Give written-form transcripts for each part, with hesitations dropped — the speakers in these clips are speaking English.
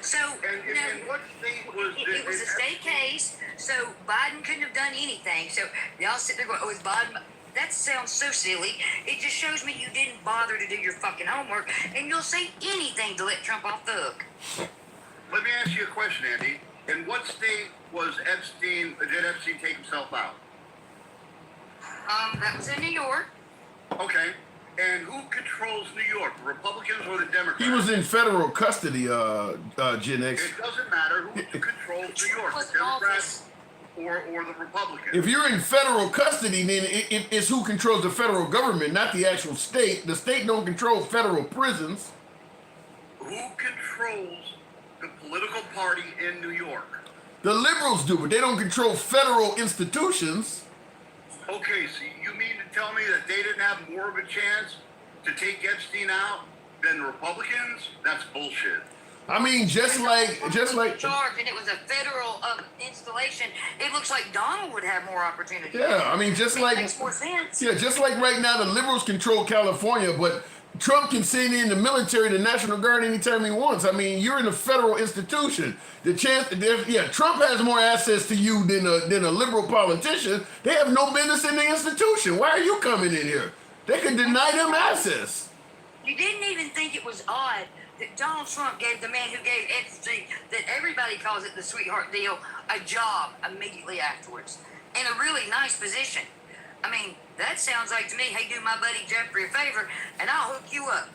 So, and what state was it was a state case, so Biden couldn't have done anything. So y'all sit there going, oh, it's Biden. That sounds so silly. It just shows me you didn't bother to do your fucking homework, and you'll say anything to let Trump off the hook. Let me ask you a question, Andy. In what state did Epstein take himself out? That was in New York. Okay. And who controls New York, the Republicans or the Democrats? He was in federal custody, Gen X. It doesn't matter who controls New York, the Democrats or the Republicans. If you're in federal custody, then it's who controls the federal government, not the actual state. The state don't control federal prisons. Who controls the political party in New York? The liberals do, but they don't control federal institutions. Okay, so you mean to tell me that they didn't have more of a chance to take Epstein out than the Republicans? That's bullshit. I mean, just like charge, and it was a federal installation. It looks like Donald would have more opportunity. Yeah, I mean, it makes more sense. Yeah, just like right now, the liberals control California, but Trump can send in the military, the National Guard anytime he wants. I mean, you're in a federal institution. Trump has more access to you than a liberal politician. They have no business in the institution. Why are you coming in here? They can deny them access. You didn't even think it was odd that Donald Trump gave the man who gave Epstein, that everybody calls it the sweetheart deal, a job immediately afterwards in a really nice position. I mean, that sounds like to me, hey, do my buddy Jeffrey a favor, and I'll hook you up.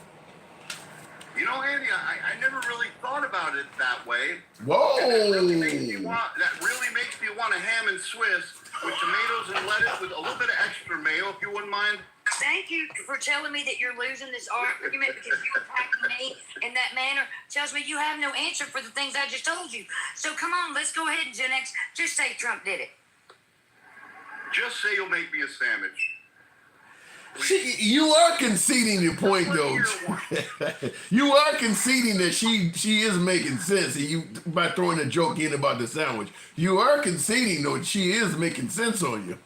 You know, Andy, I never really thought about it that way. Whoa! That really makes me want a ham and Swiss with tomatoes and lettuce with a little bit of extra mayo, if you wouldn't mind. Thank you for telling me that you're losing this argument because you're attacking me in that manner. Tells me you have no answer for the things I just told you. So come on, let's go ahead and Gen X, just say Trump did it. Just say you'll make me a sandwich. You are conceding the point, though. You are conceding that she is making sense, and you by throwing a joke in about the sandwich. You are conceding, though, she is making sense on you.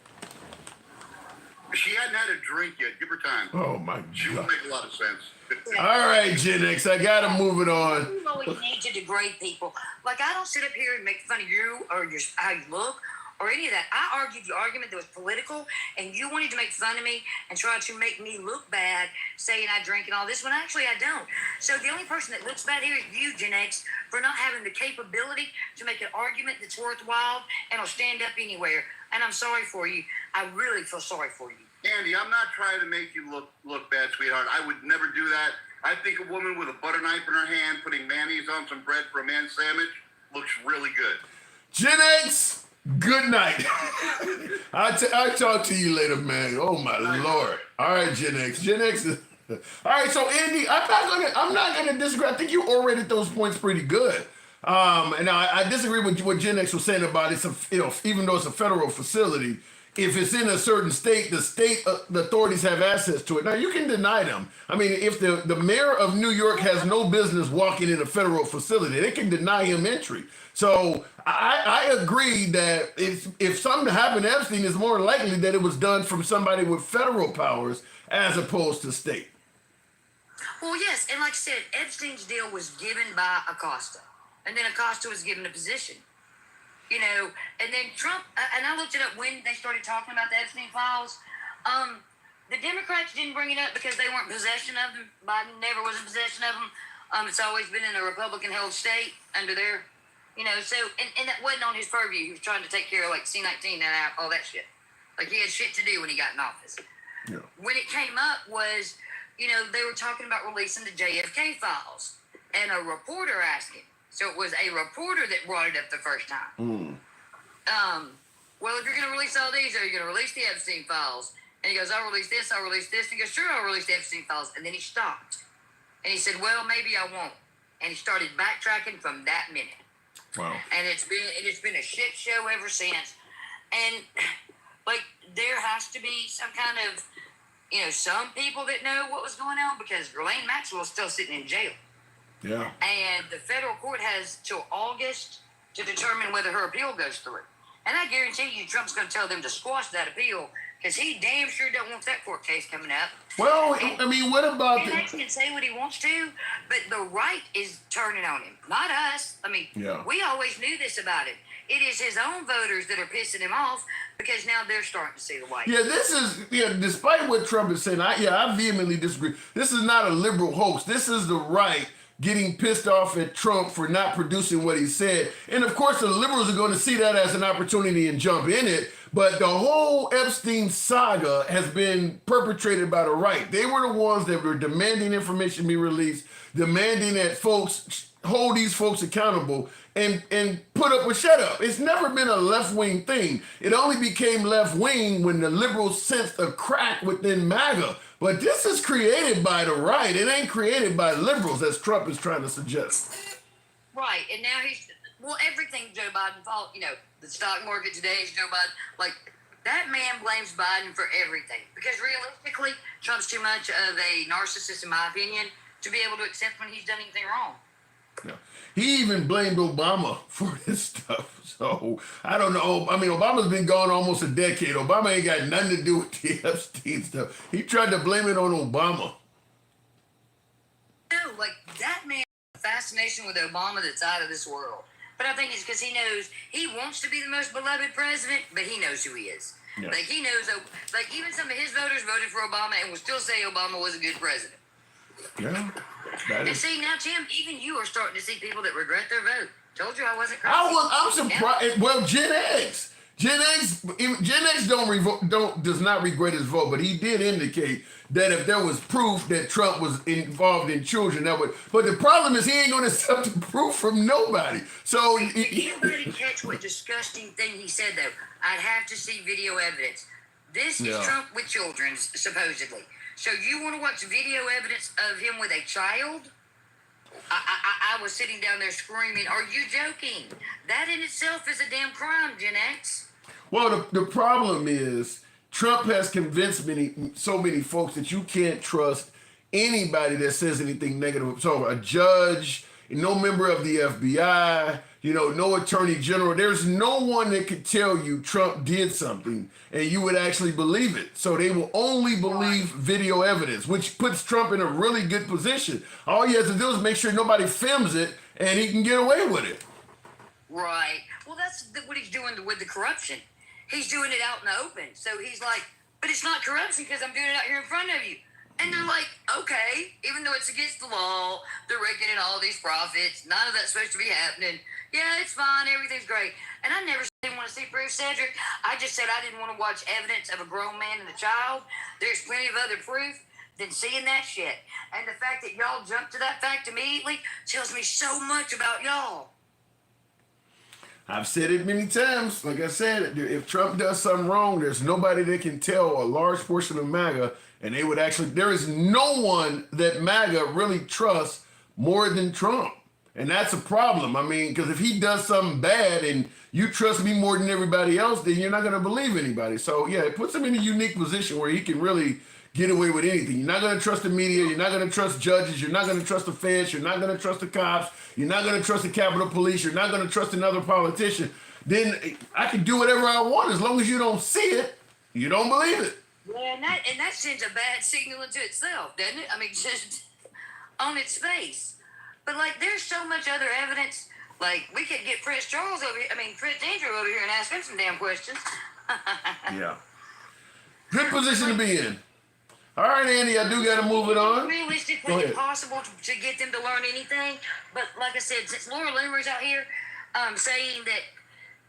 She hadn't had a drink yet. Give her time. Oh my God. She will make a lot of sense. All right, Gen X, I gotta move it on. You always need to degrade people. Like, I don't sit up here and make fun of you or how you look or any of that. I argued the argument that was political, and you wanted to make fun of me and try to make me look bad, saying I drink and all this, when actually I don't. So the only person that looks bad here is you, Gen X, for not having the capability to make an argument that's worthwhile and will stand up anywhere. And I'm sorry for you. I really feel sorry for you. Andy, I'm not trying to make you look bad, sweetheart. I would never do that. I think a woman with a butter knife in her hand putting mayonnaise on some bread for a man's sandwich looks really good. Gen X, good night. I'll talk to you later, man. Oh my Lord. All right, Gen X. Gen X is all right. So Andy, I'm not gonna disagree. I think you orated those points pretty good. And I disagree with what Gen X was saying about it. Even though it's a federal facility, if it's in a certain state, the authorities have access to it. Now, you can deny them. I mean, if the mayor of New York has no business walking in a federal facility, they can deny him entry. So I agree that if something happened to Epstein, it's more likely that it was done from somebody with federal powers as opposed to state. Well, yes, and like I said, Epstein's deal was given by Acosta, and then Acosta was given a position. You know, and then Trump, and I looked it up when they started talking about the Epstein files. The Democrats didn't bring it up because they weren't in possession of them. Biden never was in possession of them. It's always been in a Republican-held state under their, so, and that wasn't on his purview. He was trying to take care of, like, C-19 and all that shit. Like, he had shit to do when he got in office. Yeah. When it came up was, they were talking about releasing the JFK files. And a reporter asked him. So it was a reporter that brought it up the first time. Well, if you're going to release all these, are you going to release the Epstein files? And he goes, I'll release this, I'll release this. And he goes, sure, I'll release the Epstein files. And then he stopped. And he said, well, maybe I won't. And he started backtracking from that minute. Wow. And it's been a shit show ever since. And, like, there has to be some kind of, some people that know what was going on, because Ghislaine Maxwell is still sitting in jail. Yeah. And the federal court has till August to determine whether her appeal goes through. And I guarantee you Trump's going to tell them to squash that appeal because he damn sure don't want that court case coming up. Well, And I mean, what about he can say what he wants to, but the right is turning on him, not us. I mean, we always knew this about him. It is his own voters that are pissing him off because now they're starting to see the white. Yeah, this is, despite what Trump is saying, I vehemently disagree. This is not a liberal hoax. This is the right getting pissed off at Trump for not producing what he said. And of course, the liberals are going to see that as an opportunity and jump in it. But the whole Epstein saga has been perpetrated by the right. They were the ones that were demanding information be released, demanding that folks hold these folks accountable and put up with shut up. It's never been a left-wing thing. It only became left-wing when the liberals sensed a crack within MAGA. But this is created by the right. It ain't created by liberals, as Trump is trying to suggest. Right, and now everything's Joe Biden's fault. The stock market today is Joe Biden. Like, that man blames Biden for everything. Because realistically, Trump's too much of a narcissist, in my opinion, to be able to accept when he's done anything wrong. Yeah. He even blamed Obama for this stuff. So, I don't know. I mean, Obama's been gone almost a decade. Obama ain't got nothing to do with the Epstein stuff. He tried to blame it on Obama. No, like, that man has a fascination with Obama that's out of this world. But I think it's because he knows he wants to be the most beloved president, but he knows who he is. Yeah. Like, he knows, like, even some of his voters voted for Obama and will still say Obama was a good president. Yeah. And see, now, Tim, even you are starting to see people that regret their vote. Told you I wasn't crazy. I'm surprised. Well, Gen X does not regret his vote, but he did indicate that if there was proof that Trump was involved in children, that would. But the problem is he ain't going to accept the proof from nobody. So you better catch what disgusting thing he said though. I'd have to see video evidence. This is Trump with children, supposedly. So you want to watch video evidence of him with a child? I was sitting down there screaming, are you joking? That in itself is a damn crime, Gen X. Well, the problem is Trump has convinced so many folks that you can't trust anybody that says anything negative. So a judge, no member of the FBI, no attorney general. There's no one that could tell you Trump did something and you would actually believe it. So they will only believe video evidence, which puts Trump in a really good position. All he has to do is make sure nobody films it and he can get away with it. Right. Well, that's what he's doing with the corruption. He's doing it out in the open. So he's like, but it's not corruption because I'm doing it out here in front of you. And they're like, okay, even though it's against the law, they're raking in all these profits. None of that's supposed to be happening. Yeah, it's fine. Everything's great. And I never didn't want to see proof, Cedric. I just said I didn't want to watch evidence of a grown man and a child. There's plenty of other proof than seeing that shit. And the fact that y'all jumped to that fact immediately tells me so much about y'all. I've said it many times. Like I said, if Trump does something wrong, there's nobody that can tell a large portion of MAGA, and they would actually, there is no one that MAGA really trusts more than Trump. And that's a problem. I mean, because if he does something bad and you trust me more than everybody else, then you're not going to believe anybody. So, yeah, it puts him in a unique position where he can really get away with anything. You're not going to trust the media. You're not going to trust judges. You're not going to trust the feds. You're not going to trust the cops. You're not going to trust the Capitol Police. You're not going to trust another politician. Then I can do whatever I want. As long as you don't see it, you don't believe it. Yeah, and that sends a bad signal into itself, doesn't it? I mean, just on its face. But, like, there's so much other evidence. Like, we could get Prince Andrew over here and ask him some damn questions. Yeah. Good position to be in. All right, Andy, I do got to move it on. Realistically, impossible to get them to learn anything. But like I said, since Laura Loomer's out here saying that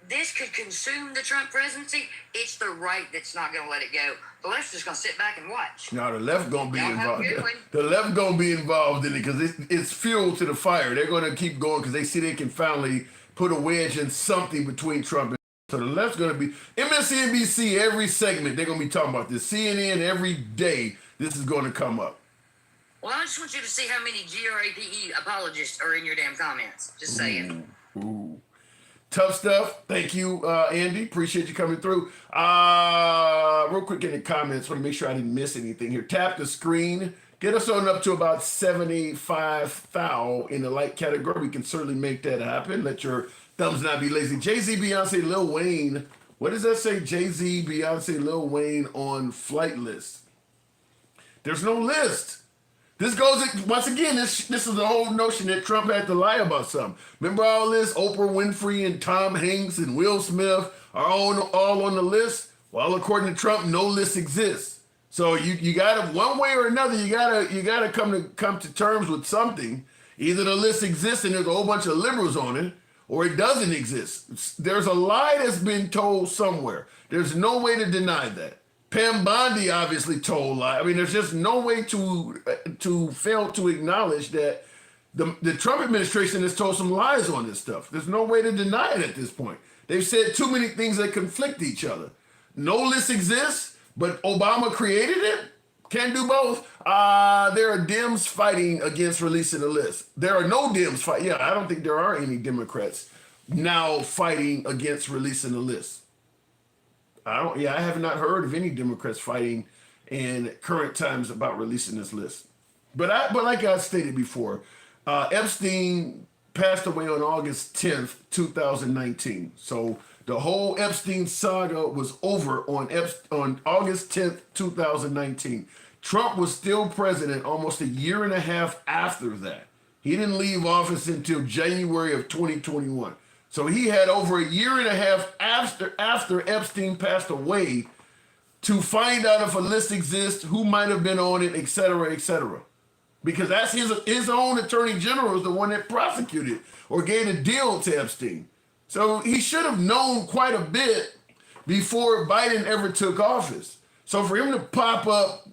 this could consume the Trump presidency, it's the right that's not going to let it go. The left's just going to sit back and watch. No, the left going to be involved. The left going to be involved in it because it's fuel to the fire. They're going to keep going because they see they can finally put a wedge in something between Trump and so the left's going to be, MSNBC, every segment, they're going to be talking about this. CNN, every day, this is going to come up. Well, I just want you to see how many GRAPE apologists are in your damn comments. Just saying. Ooh. Tough stuff. Thank you, Andy. Appreciate you coming through. Real quick in the comments, want to make sure I didn't miss anything here. Tap the screen. Get us on up to about 75,000 in the light category. We can certainly make that happen. Let your thumbs not be lazy. Jay-Z, Beyonce, Lil Wayne. What does that say? Jay-Z, Beyonce, Lil Wayne on flight list. There's no list. This goes, once again, this is the whole notion that Trump had to lie about something. Remember all this? Oprah Winfrey and Tom Hanks and Will Smith are all on the list? Well, according to Trump, no list exists. So you gotta, one way or another, you gotta come to terms with something. Either the list exists and there's a whole bunch of liberals on it, or it doesn't exist. There's a lie that's been told somewhere. There's no way to deny that. Pam Bondi obviously told lie. I mean, there's just no way to fail to acknowledge that the Trump administration has told some lies on this stuff. There's no way to deny it at this point. They've said too many things that conflict each other. No list exists. But Obama created it? Can't do both. There are Dems fighting against releasing the list. There are no Dems fighting. Yeah, I don't think there are any Democrats now fighting against releasing the list. I have not heard of any Democrats fighting in current times about releasing this list. But like I stated before, Epstein passed away on August 10th, 2019. So the whole Epstein saga was over on August 10th, 2019. Trump was still president almost a year and a half after that. He didn't leave office until January of 2021. So he had over a year and a half after Epstein passed away to find out if a list exists, who might have been on it, et cetera, et cetera. Because that's his own attorney general is the one that prosecuted or gave a deal to Epstein. So he should have known quite a bit before Biden ever took office. So for him to pop up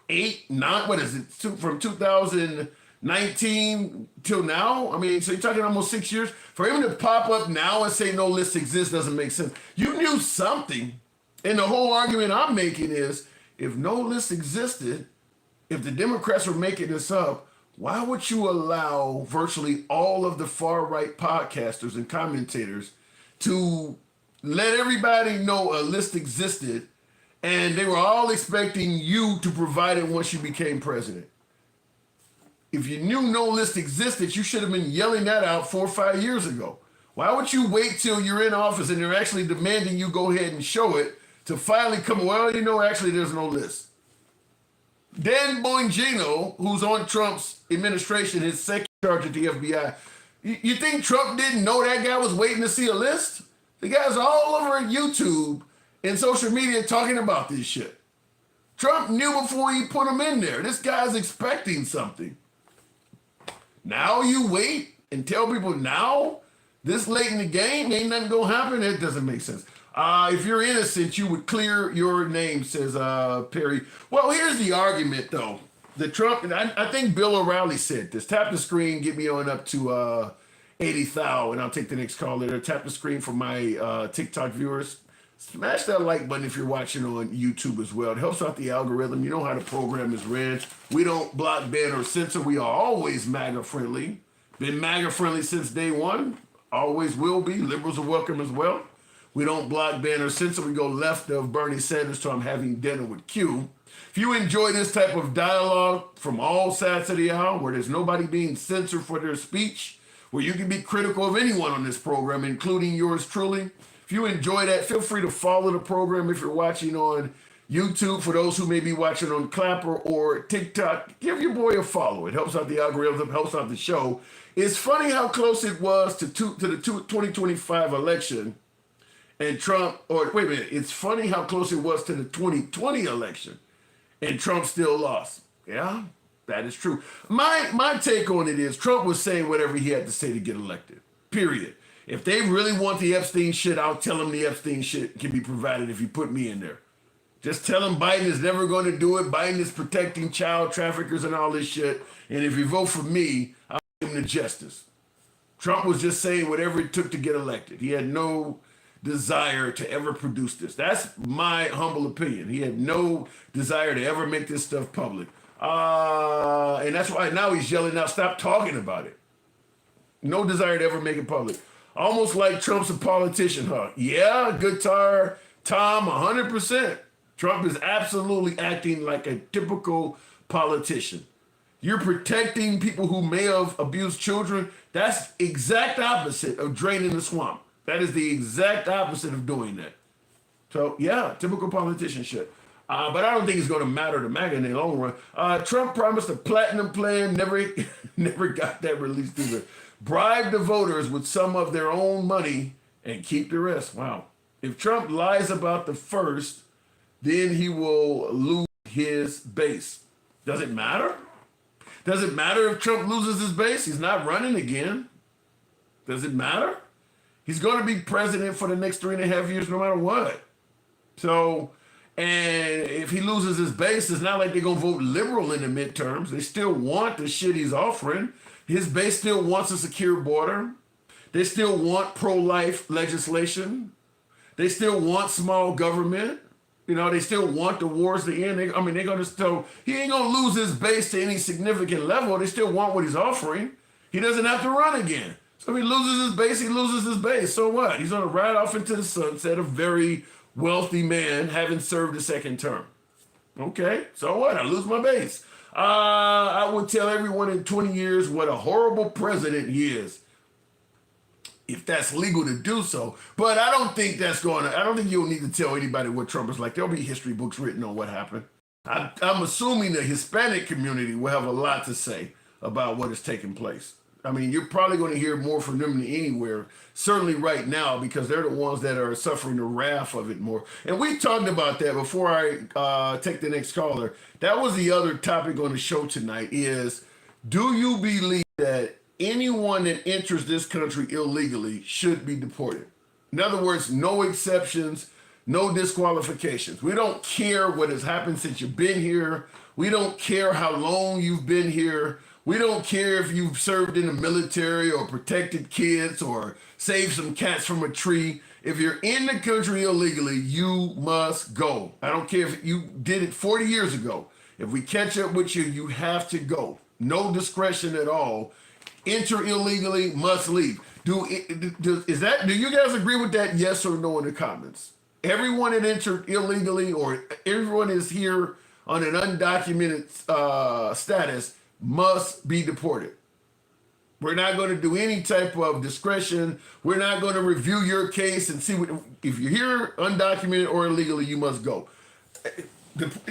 from 2019 till now, I mean, so you're talking almost 6 years. For him to pop up now and say no list exists doesn't make sense. You knew something. And the whole argument I'm making is, if no list existed, if the Democrats were making this up, why would you allow virtually all of the far-right podcasters and commentators to let everybody know a list existed, and they were all expecting you to provide it once you became president? If you knew no list existed, you should have been yelling that out 4 or 5 years ago. Why would you wait till you're in office and they're actually demanding you go ahead and show it to finally come, well, actually there's no list? Dan Bongino, who's on Trump's administration, his second charge at the FBI, you think Trump didn't know that guy was waiting to see a list? The guy's all over YouTube and social media talking about this shit. Trump knew before he put him in there. This guy's expecting something. Now you wait and tell people now, this late in the game, ain't nothing gonna happen? It doesn't make sense. If you're innocent, you would clear your name, says Perry. Well, here's the argument, though. The Trump, and I think Bill O'Reilly said this. Tap the screen, get me on up to 80,000, and I'll take the next call later. Tap the screen for my TikTok viewers. Smash that like button if you're watching on YouTube as well. It helps out the algorithm. You know how the program is ran. We don't block, ban, or censor. We are always MAGA friendly. Been MAGA friendly since day one. Always will be. Liberals are welcome as well. We don't block, ban, or censor. We go left of Bernie Sanders till I'm having dinner with Q. If you enjoy this type of dialogue from all sides of the aisle, where there's nobody being censored for their speech, where you can be critical of anyone on this program, including yours truly, if you enjoy that, feel free to follow the program if you're watching on YouTube. For those who may be watching on Clapper or TikTok, give your boy a follow. It helps out the algorithm, helps out the show. It's funny how close it was to the 2025 election. And Trump, or wait a minute, it's funny how close it was to the 2020 election, and Trump still lost. Yeah, that is true. My take on it is Trump was saying whatever he had to say to get elected, period. If they really want the Epstein shit, I'll tell them the Epstein shit can be provided if you put me in there. Just tell them Biden is never going to do it. Biden is protecting child traffickers and all this shit. And if you vote for me, I'll give him the justice. Trump was just saying whatever it took to get elected. He had no desire to ever produce this. That's my humble opinion. He had no desire to ever make this stuff public. And that's why now he's yelling out, stop talking about it. No desire to ever make it public. Almost like Trump's a politician, huh? Yeah, guitar, Tom, 100%. Trump is absolutely acting like a typical politician. You're protecting people who may have abused children. That's exact opposite of draining the swamp. That is the exact opposite of doing that. So yeah, typical politician shit. But I don't think it's going to matter to MAGA in the long run. Trump promised a platinum plan, never got that released either. Bribe the voters with some of their own money and keep the rest. Wow. If Trump lies about the first, then he will lose his base. Does it matter? Does it matter if Trump loses his base? He's not running again. Does it matter? He's going to be president for the next 3.5 years no matter what. So, and if he loses his base, it's not like they're going to vote liberal in the midterms. They still want the shit he's offering. His base still wants a secure border. They still want pro-life legislation. They still want small government. You know, they still want the wars to end. They're going to still, he ain't going to lose his base to any significant level. They still want what he's offering. He doesn't have to run again. So if he loses his base, he loses his base. So what? He's going to ride off into the sunset, a very wealthy man having served a second term. Okay, so what? I lose my base. I would tell everyone in 20 years what a horrible president he is, if that's legal to do so. But I don't think I don't think you'll need to tell anybody what Trump is like. There'll be history books written on what happened. I'm assuming the Hispanic community will have a lot to say about what is taking place. I mean, you're probably going to hear more from them than anywhere, certainly right now, because they're the ones that are suffering the wrath of it more. And we talked about that before I take the next caller. That was the other topic on the show tonight is, do you believe that anyone that enters this country illegally should be deported? In other words, no exceptions, no disqualifications. We don't care what has happened since you've been here. We don't care how long you've been here. We don't care if you've served in the military or protected kids or saved some cats from a tree. If you're in the country illegally, you must go. I don't care if you did it 40 years ago. If we catch up with you, you have to go. No discretion at all. Enter illegally, must leave. Do you guys agree with that? Yes or no in the comments? Everyone that entered illegally or everyone is here on an undocumented status must be deported. We're not going to do any type of discretion. We're not going to review your case and see if you're here undocumented or illegally, you must go.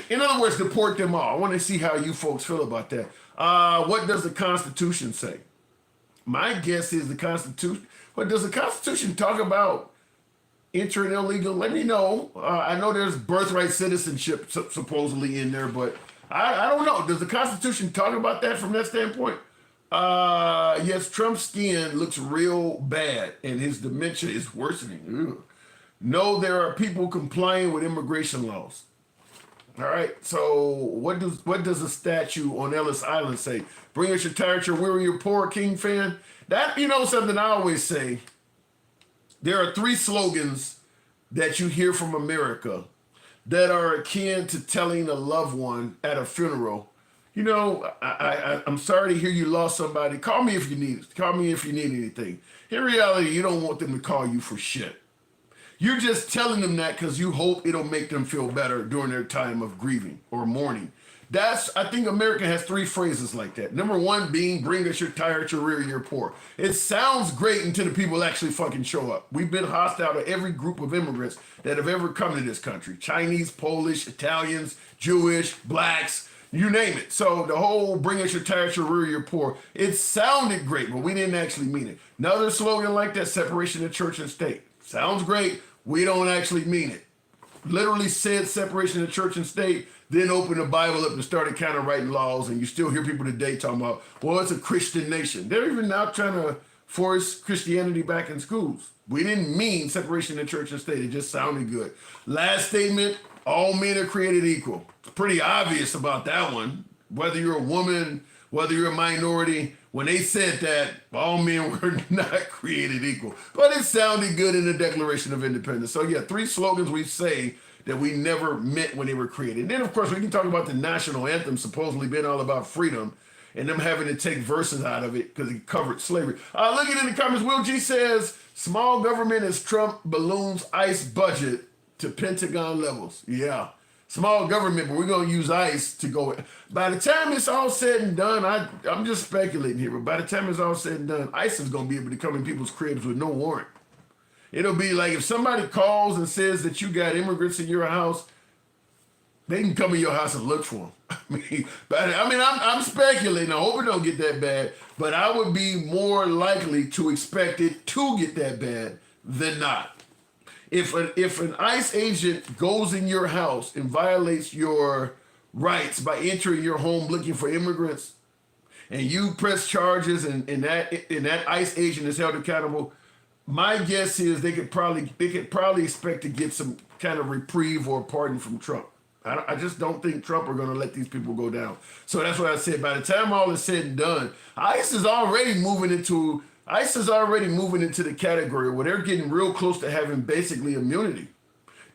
In other words, deport them all. I want to see how you folks feel about that. What does the Constitution say? My guess is the Constitution. What does the Constitution talk about entering illegal? Let me know. I know there's birthright citizenship supposedly in there, but I don't know. Does the Constitution talk about that from that standpoint? Yes, Trump's skin looks real bad and his dementia is worsening. Ugh. No, there are people complying with immigration laws. All right, so what does a statue on Ellis Island say? Bring us your tired, your weary, your poor, King fan. That, you know something I always say, there are 3 slogans that you hear from America that are akin to telling a loved one at a funeral, you know, I'm sorry to hear you lost somebody. Call me if you need it. Call me if you need anything. In reality, you don't want them to call you for shit. You're just telling them that because you hope it'll make them feel better during their time of grieving or mourning. I think America has 3 phrases like that. Number 1 being, bring us your tired, your weary, your poor. It sounds great until the people actually fucking show up. We've been hostile to every group of immigrants that have ever come to this country. Chinese, Polish, Italians, Jewish, blacks, you name it. So the whole bring us your tired, your weary, your poor, it sounded great, but we didn't actually mean it. Another slogan like that, separation of church and state. Sounds great, we don't actually mean it. Literally said separation of church and state, then opened the Bible up and started kind of writing laws, and you still hear people today talking about, well, it's a Christian nation. They're even now trying to force Christianity back in schools. We didn't mean separation of church and state. It just sounded good. Last statement, all men are created equal. It's pretty obvious about that one. Whether you're a woman, whether you're a minority, when they said that, all men were not created equal. But it sounded good in the Declaration of Independence. So yeah, 3 slogans we say that we never meant when they were created. And then, of course, we can talk about the national anthem supposedly being all about freedom and them having to take verses out of it because it covered slavery. Look at it in the comments. Will G says, small government as Trump balloons ICE budget to Pentagon levels. Yeah. small government, but we're going to use ICE to go. By the time it's all said and done, I'm just speculating here, but by the time it's all said and done, ICE is going to be able to come in people's cribs with no warrant. It'll be like if somebody calls and says that you got immigrants in your house, they can come in your house and look for them. I'm speculating. I hope it don't get that bad, but I would be more likely to expect it to get that bad than not. If an ICE agent goes in your house and violates your rights by entering your home looking for immigrants, and you press charges and that ICE agent is held accountable, my guess is they could probably expect to get some kind of reprieve or pardon from Trump. I just don't think Trump are going to let these people go down. So that's what I said. By the time all is said and done, ICE is already moving into the category where they're getting real close to having basically immunity.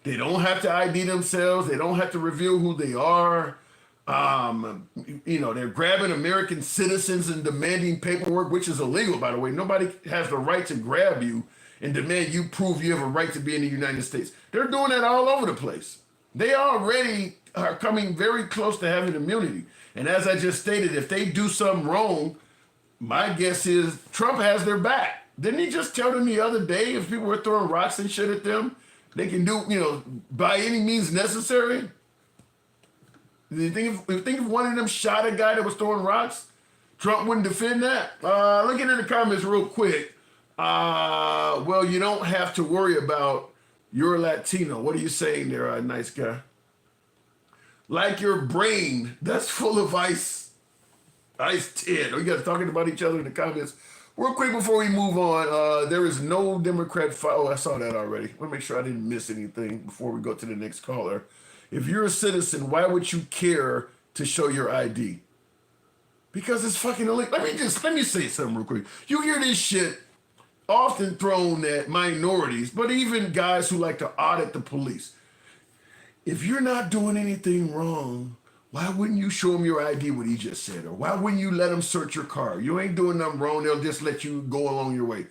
They don't have to ID themselves. They don't have to reveal who they are. They're grabbing American citizens and demanding paperwork, which is illegal, by the way. Nobody has the right to grab you and demand you prove you have a right to be in the United States. They're doing that all over the place. They already are coming very close to having immunity. And as I just stated, if they do something wrong, my guess is Trump has their back. Didn't he just tell them the other day if people were throwing rocks and shit at them, they can do, by any means necessary? Do you think if one of them shot a guy that was throwing rocks, Trump wouldn't defend that? Looking in the comments real quick. Well, you don't have to worry about you're Latino. What are you saying there, nice guy? Like your brain that's full of ice 10. You guys talking about each other in the comments. Real quick before we move on, there is no Democrat Oh, I saw that already. I want to make sure I didn't miss anything before we go to the next caller. If you're a citizen, why would you care to show your ID? Because it's fucking illegal. Let me say something real quick. You hear this shit often thrown at minorities, but even guys who like to audit the police. If you're not doing anything wrong, why wouldn't you show them your ID, what he just said? Or why wouldn't you let them search your car? You ain't doing nothing wrong. They'll just let you go along your way.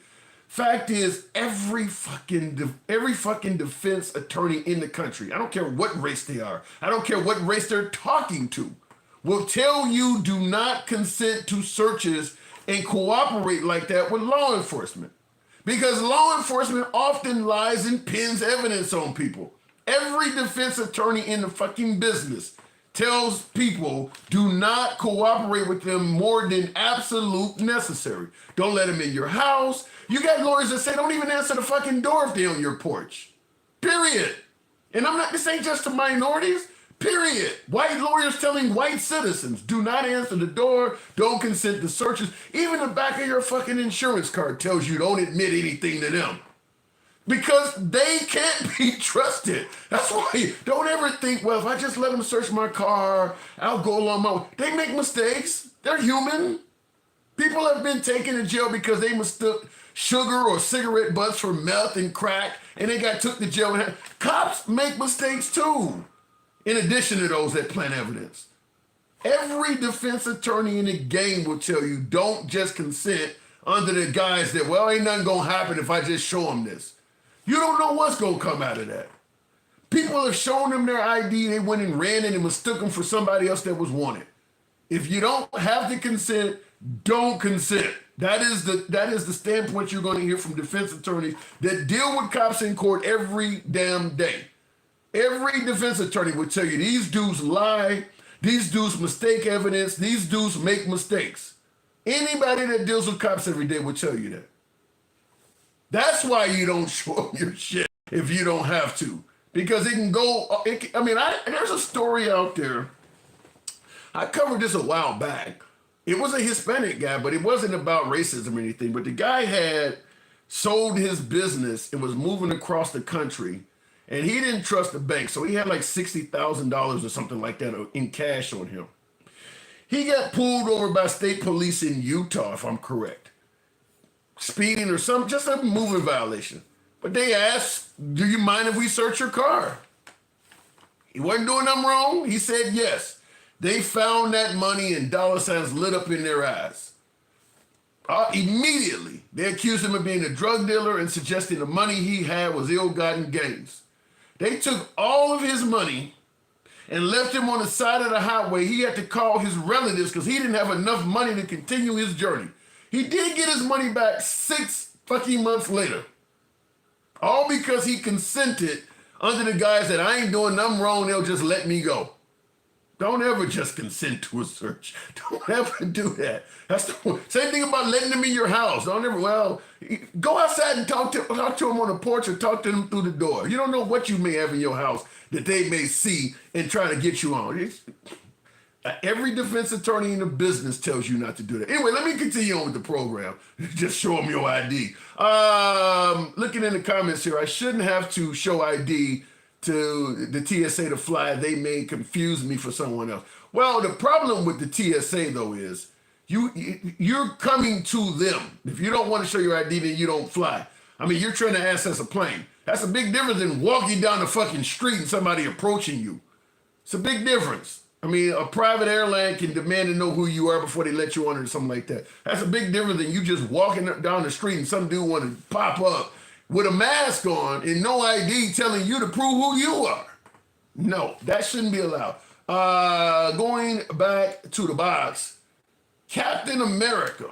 Fact is, every fucking defense attorney in the country, I don't care what race they are, I don't care what race they're talking to, will tell you do not consent to searches and cooperate like that with law enforcement. Because law enforcement often lies and pins evidence on people. Every defense attorney in the fucking business tells people do not cooperate with them more than absolute necessary. Don't let them in your house. You got lawyers that say don't even answer the fucking door if they're on your porch. Period. And this ain't just to minorities. Period. White lawyers telling white citizens, do not answer the door, don't consent to searches. Even the back of your fucking insurance card tells you don't admit anything to them. Because they can't be trusted. That's why don't ever think, well, if I just let them search my car, I'll go along my way. They make mistakes. They're human. People have been taken to jail because they mistook sugar or cigarette butts for meth and crack, and they got took to jail. Cops make mistakes too, in addition to those that plant evidence. Every defense attorney in the game will tell you don't just consent under the guise that, well, ain't nothing gonna happen if I just show them this. You don't know what's gonna come out of that. People have shown them their ID, they went and ran it and mistook them for somebody else that was wanted. If you don't have the consent, don't consent. That is the standpoint you're going to hear from defense attorneys that deal with cops in court every damn day. Every defense attorney would tell you these dudes lie, these dudes mistake evidence, these dudes make mistakes. Anybody that deals with cops every day would tell you that. That's why you don't show them your shit if you don't have to. Because it can go, there's a story out there. I covered this a while back. It was a Hispanic guy, but it wasn't about racism or anything. But the guy had sold his business and was moving across the country, and he didn't trust the bank. So he had like $60,000 or something like that in cash on him. He got pulled over by state police in Utah, if I'm correct. Speeding or something, just a moving violation. But they asked, do you mind if we search your car? He wasn't doing nothing wrong. He said yes. They found that money and dollar signs lit up in their eyes. Immediately, they accused him of being a drug dealer and suggesting the money he had was ill-gotten gains. They took all of his money and left him on the side of the highway. He had to call his relatives because he didn't have enough money to continue his journey. He did get his money back 6 fucking months later. All because he consented under the guise that I ain't doing nothing wrong, they'll just let me go. Don't ever just consent to a search. Don't ever do that. That's the same thing about letting them in your house. Don't ever, go outside and talk to them on the porch or talk to them through the door. You don't know what you may have in your house that they may see and try to get you on. Every defense attorney in the business tells you not to do that. Anyway, let me continue on with the program. Just show them your ID. Looking in the comments here, I shouldn't have to show ID to the TSA to fly. They may confuse me for someone else. Well, the problem with the TSA though is you're coming to them. If you don't want to show your ID, then you don't fly. I mean, you're trying to access a plane. That's a big difference than walking down the fucking street and somebody approaching you. It's a big difference. I mean, a private airline can demand to know who you are before they let you on or something like that. That's a big difference than you just walking down the street and some dude want to pop up with a mask on and no ID telling you to prove who you are. No, that shouldn't be allowed. Going back to the box, Captain America.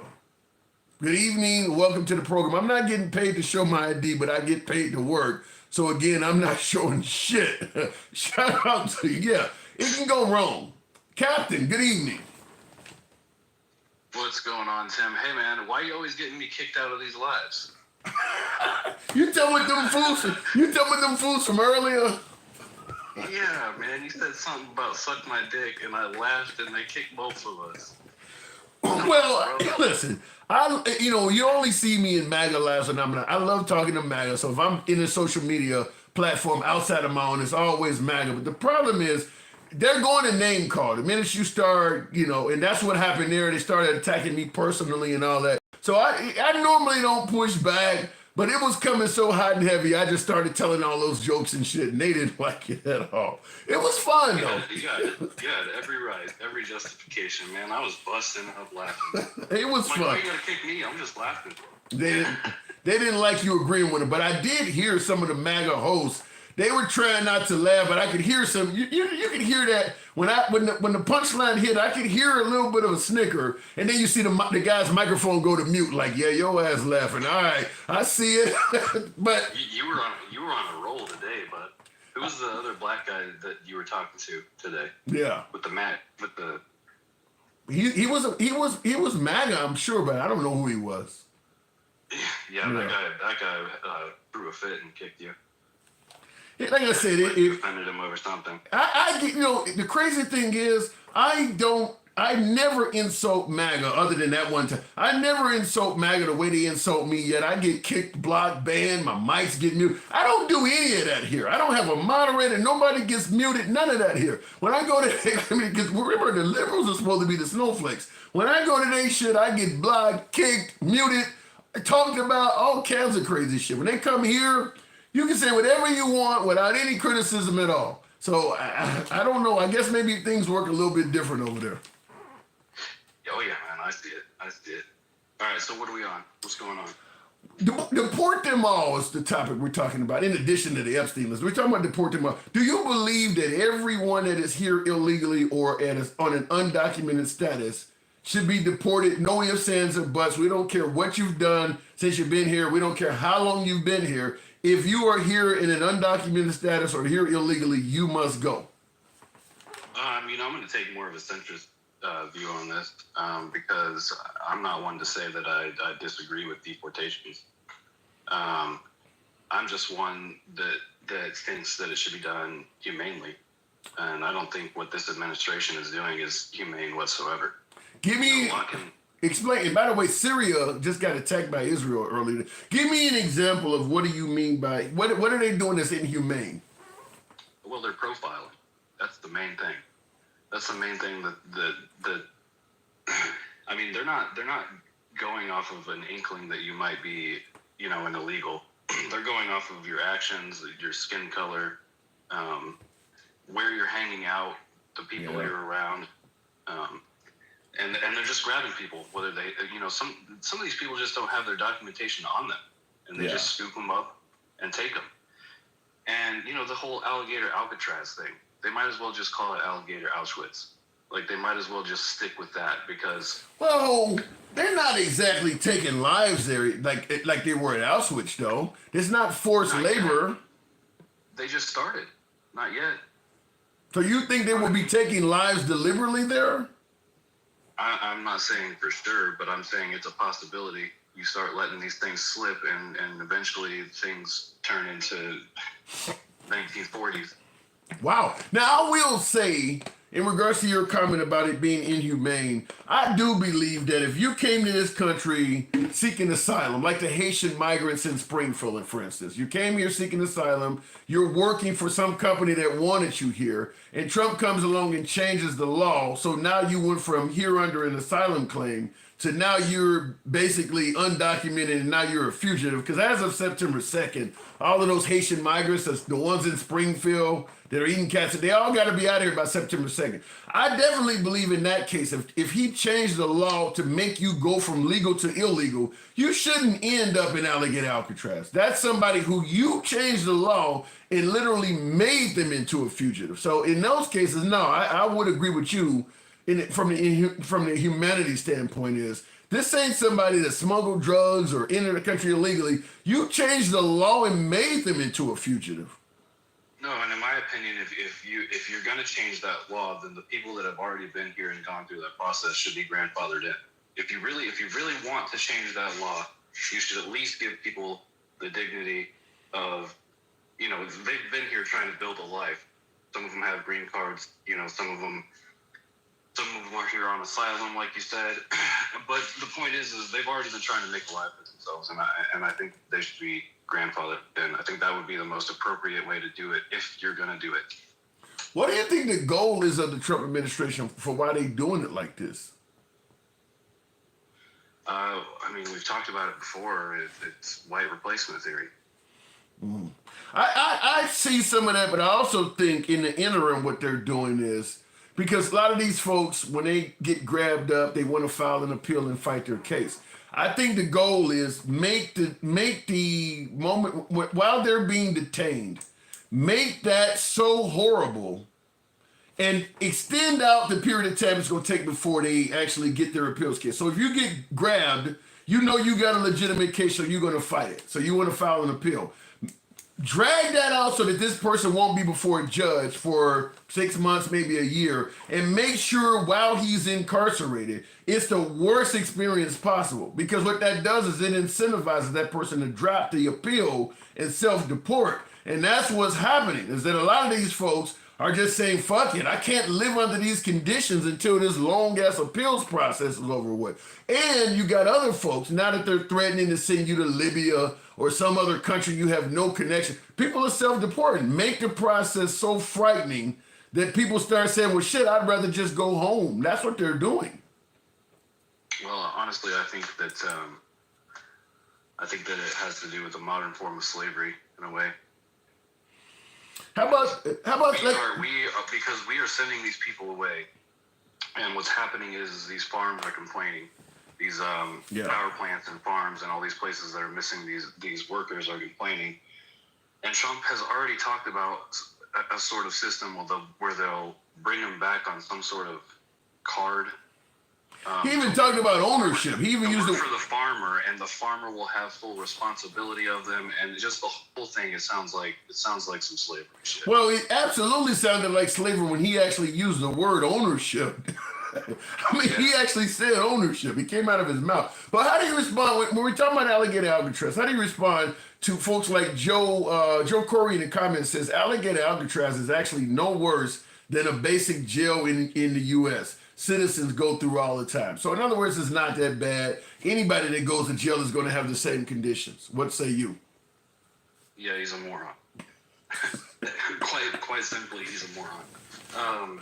Good evening, welcome to the program. I'm not getting paid to show my ID, but I get paid to work. So again, I'm not showing shit. Shout out to you. Yeah, it can go wrong. Captain, good evening. What's going on, Tim? Hey, man, why are you always getting me kicked out of these lives? You tell me them fools from earlier. Yeah, man, you said something about suck my dick, and I laughed, and they kicked both of us. Well, listen, you only see me in MAGA lives, and I love talking to MAGA. So if I'm in a social media platform outside of my own, it's always MAGA. But the problem is, they're going to name call. The minute you start, and that's what happened there. They started attacking me personally and all that. So I normally don't push back, but it was coming so hot and heavy, I just started telling all those jokes and shit, and they didn't like it at all. It was fun, though. You had every right, every justification, man. I was busting up laughing. It was fun. Why you gotta kick me? I'm just laughing. They didn't like you agreeing with it, but I did hear some of the MAGA hosts. They were trying not to laugh, but I could hear some. You could hear that when the punchline hit. I could hear a little bit of a snicker, and then you see the guy's microphone go to mute. Like, yeah, your ass laughing. All right, I see it. But you were on a roll today. But who was the other black guy that you were talking to today? Yeah, he was MAGA, I'm sure, but I don't know who he was. Yeah. That guy threw a fit and kicked you. Like I said, offended him over something. The crazy thing is, I never insult MAGA other than that one time. I never insult MAGA the way they insult me yet. I get kicked, blocked, banned, my mics get muted. I don't do any of that here. I don't have a moderator. Nobody gets muted. None of that here. When I go to, because remember, the liberals are supposed to be the snowflakes. When I go to their shit, I get blocked, kicked, muted, talked about all kinds of crazy shit. When they come here, you can say whatever you want without any criticism at all. So I don't know. I guess maybe things work a little bit different over there. Oh, yeah, man. I see it. All right, so what are we on? What's going on? Deport them all is the topic we're talking about, in addition to the Epstein list. We're talking about deport them all. Do you believe that everyone that is here illegally or on an undocumented status should be deported? No ifs, ands, or buts. We don't care what you've done since you've been here. We don't care how long you've been here. If you are here in an undocumented status or here illegally, you must go. I'm going to take more of a centrist view on this because I'm not one to say that I disagree with deportations. I'm just one that thinks that it should be done humanely. And I don't think what this administration is doing is humane whatsoever. Explain. And by the way, Syria just got attacked by Israel earlier. Give me an example of what do you mean by what are they doing that's inhumane? Well, they're profiling. That's the main thing. That's the main thing that I mean, they're not going off of an inkling that you might be, an illegal. They're going off of your actions, your skin color, where you're hanging out, the people you're around. And they're just grabbing people, whether they, some of these people just don't have their documentation on them, and they just scoop them up and take them. And, the whole alligator Alcatraz thing, they might as well just call it Alligator Auschwitz. Like, they might as well just stick with that because... Well, they're not exactly taking lives there like they were at Auschwitz, though. It's not forced labor. Yet. They just started. Not yet. So you think they will be taking lives deliberately there? I'm not saying for sure, but I'm saying it's a possibility. You start letting these things slip, and eventually things turn into 1940s. Wow. Now, I will say, in regards to your comment about it being inhumane, I do believe that if you came to this country seeking asylum, like the Haitian migrants in Springfield, for instance, you came here seeking asylum, you're working for some company that wanted you here, and Trump comes along and changes the law, so now you went from here under an asylum claim to now you're basically undocumented and now you're a fugitive. Because as of September 2nd, all of those Haitian migrants, the ones in Springfield that are eating cats, they all got to be out of here by September 2nd. I definitely believe in that case, if he changed the law to make you go from legal to illegal, you shouldn't end up in Alligator Alcatraz. That's somebody who you changed the law and literally made them into a fugitive. So in those cases, no, I would agree with you. From the humanity standpoint, is this ain't somebody that smuggled drugs or entered the country illegally. You changed the law and made them into a fugitive. No, and in my opinion, if you're going to change that law, then the people that have already been here and gone through that process should be grandfathered in. If you really want to change that law, you should at least give people the dignity of, they've been here trying to build a life. Some of them have green cards. Some of them are here on asylum, like you said. But the point is they've already been trying to make a life for themselves, and I think they should be grandfathered in. I think that would be the most appropriate way to do it if you're going to do it. What do you think the goal is of the Trump administration for why they doing it like this? We've talked about it before. It's white replacement theory. Mm. I see some of that, but I also think in the interim what they're doing is, because a lot of these folks, when they get grabbed up, they want to file an appeal and fight their case. I think the goal is make the moment while they're being detained, make that so horrible and extend out the period of time it's going to take before they actually get their appeals case. So if you get grabbed, you got a legitimate case, so you're going to fight it. So you want to file an appeal. Drag that out so that this person won't be before a judge for 6 months, maybe a year, and make sure while he's incarcerated, it's the worst experience possible. Because what that does is it incentivizes that person to drop the appeal and self-deport. And that's what's happening, is that a lot of these folks are just saying, fuck it, I can't live under these conditions until this long-ass appeals process is over with. And you got other folks, now that they're threatening to send you to Libya or some other country you have no connection, people are self-deporting. Make the process so frightening that people start saying, well, shit, I'd rather just go home. That's what they're doing. Well, honestly, I think that it has to do with a modern form of slavery in a way. How about because we are sending these people away, and what's happening is these farms are complaining. These power plants and farms and all these places that are missing these workers are complaining. And Trump has already talked about a sort of system where they'll bring them back on some sort of card. He even talked about ownership. He even used it for the farmer, and the farmer will have full responsibility of them, and just the whole thing. It sounds like some slavery shit. Well, it absolutely sounded like slavery when he actually used the word ownership. He actually said ownership. It came out of his mouth. But how do you respond when we're talking about Alligator Alcatraz? How do you respond to folks like Joe Corey in the comments says Alligator Alcatraz is actually no worse than a basic jail in the U.S. Citizens go through all the time. So in other words, it's not that bad. Anybody that goes to jail is going to have the same conditions. What say you? Yeah, he's a moron. quite simply, he's a moron.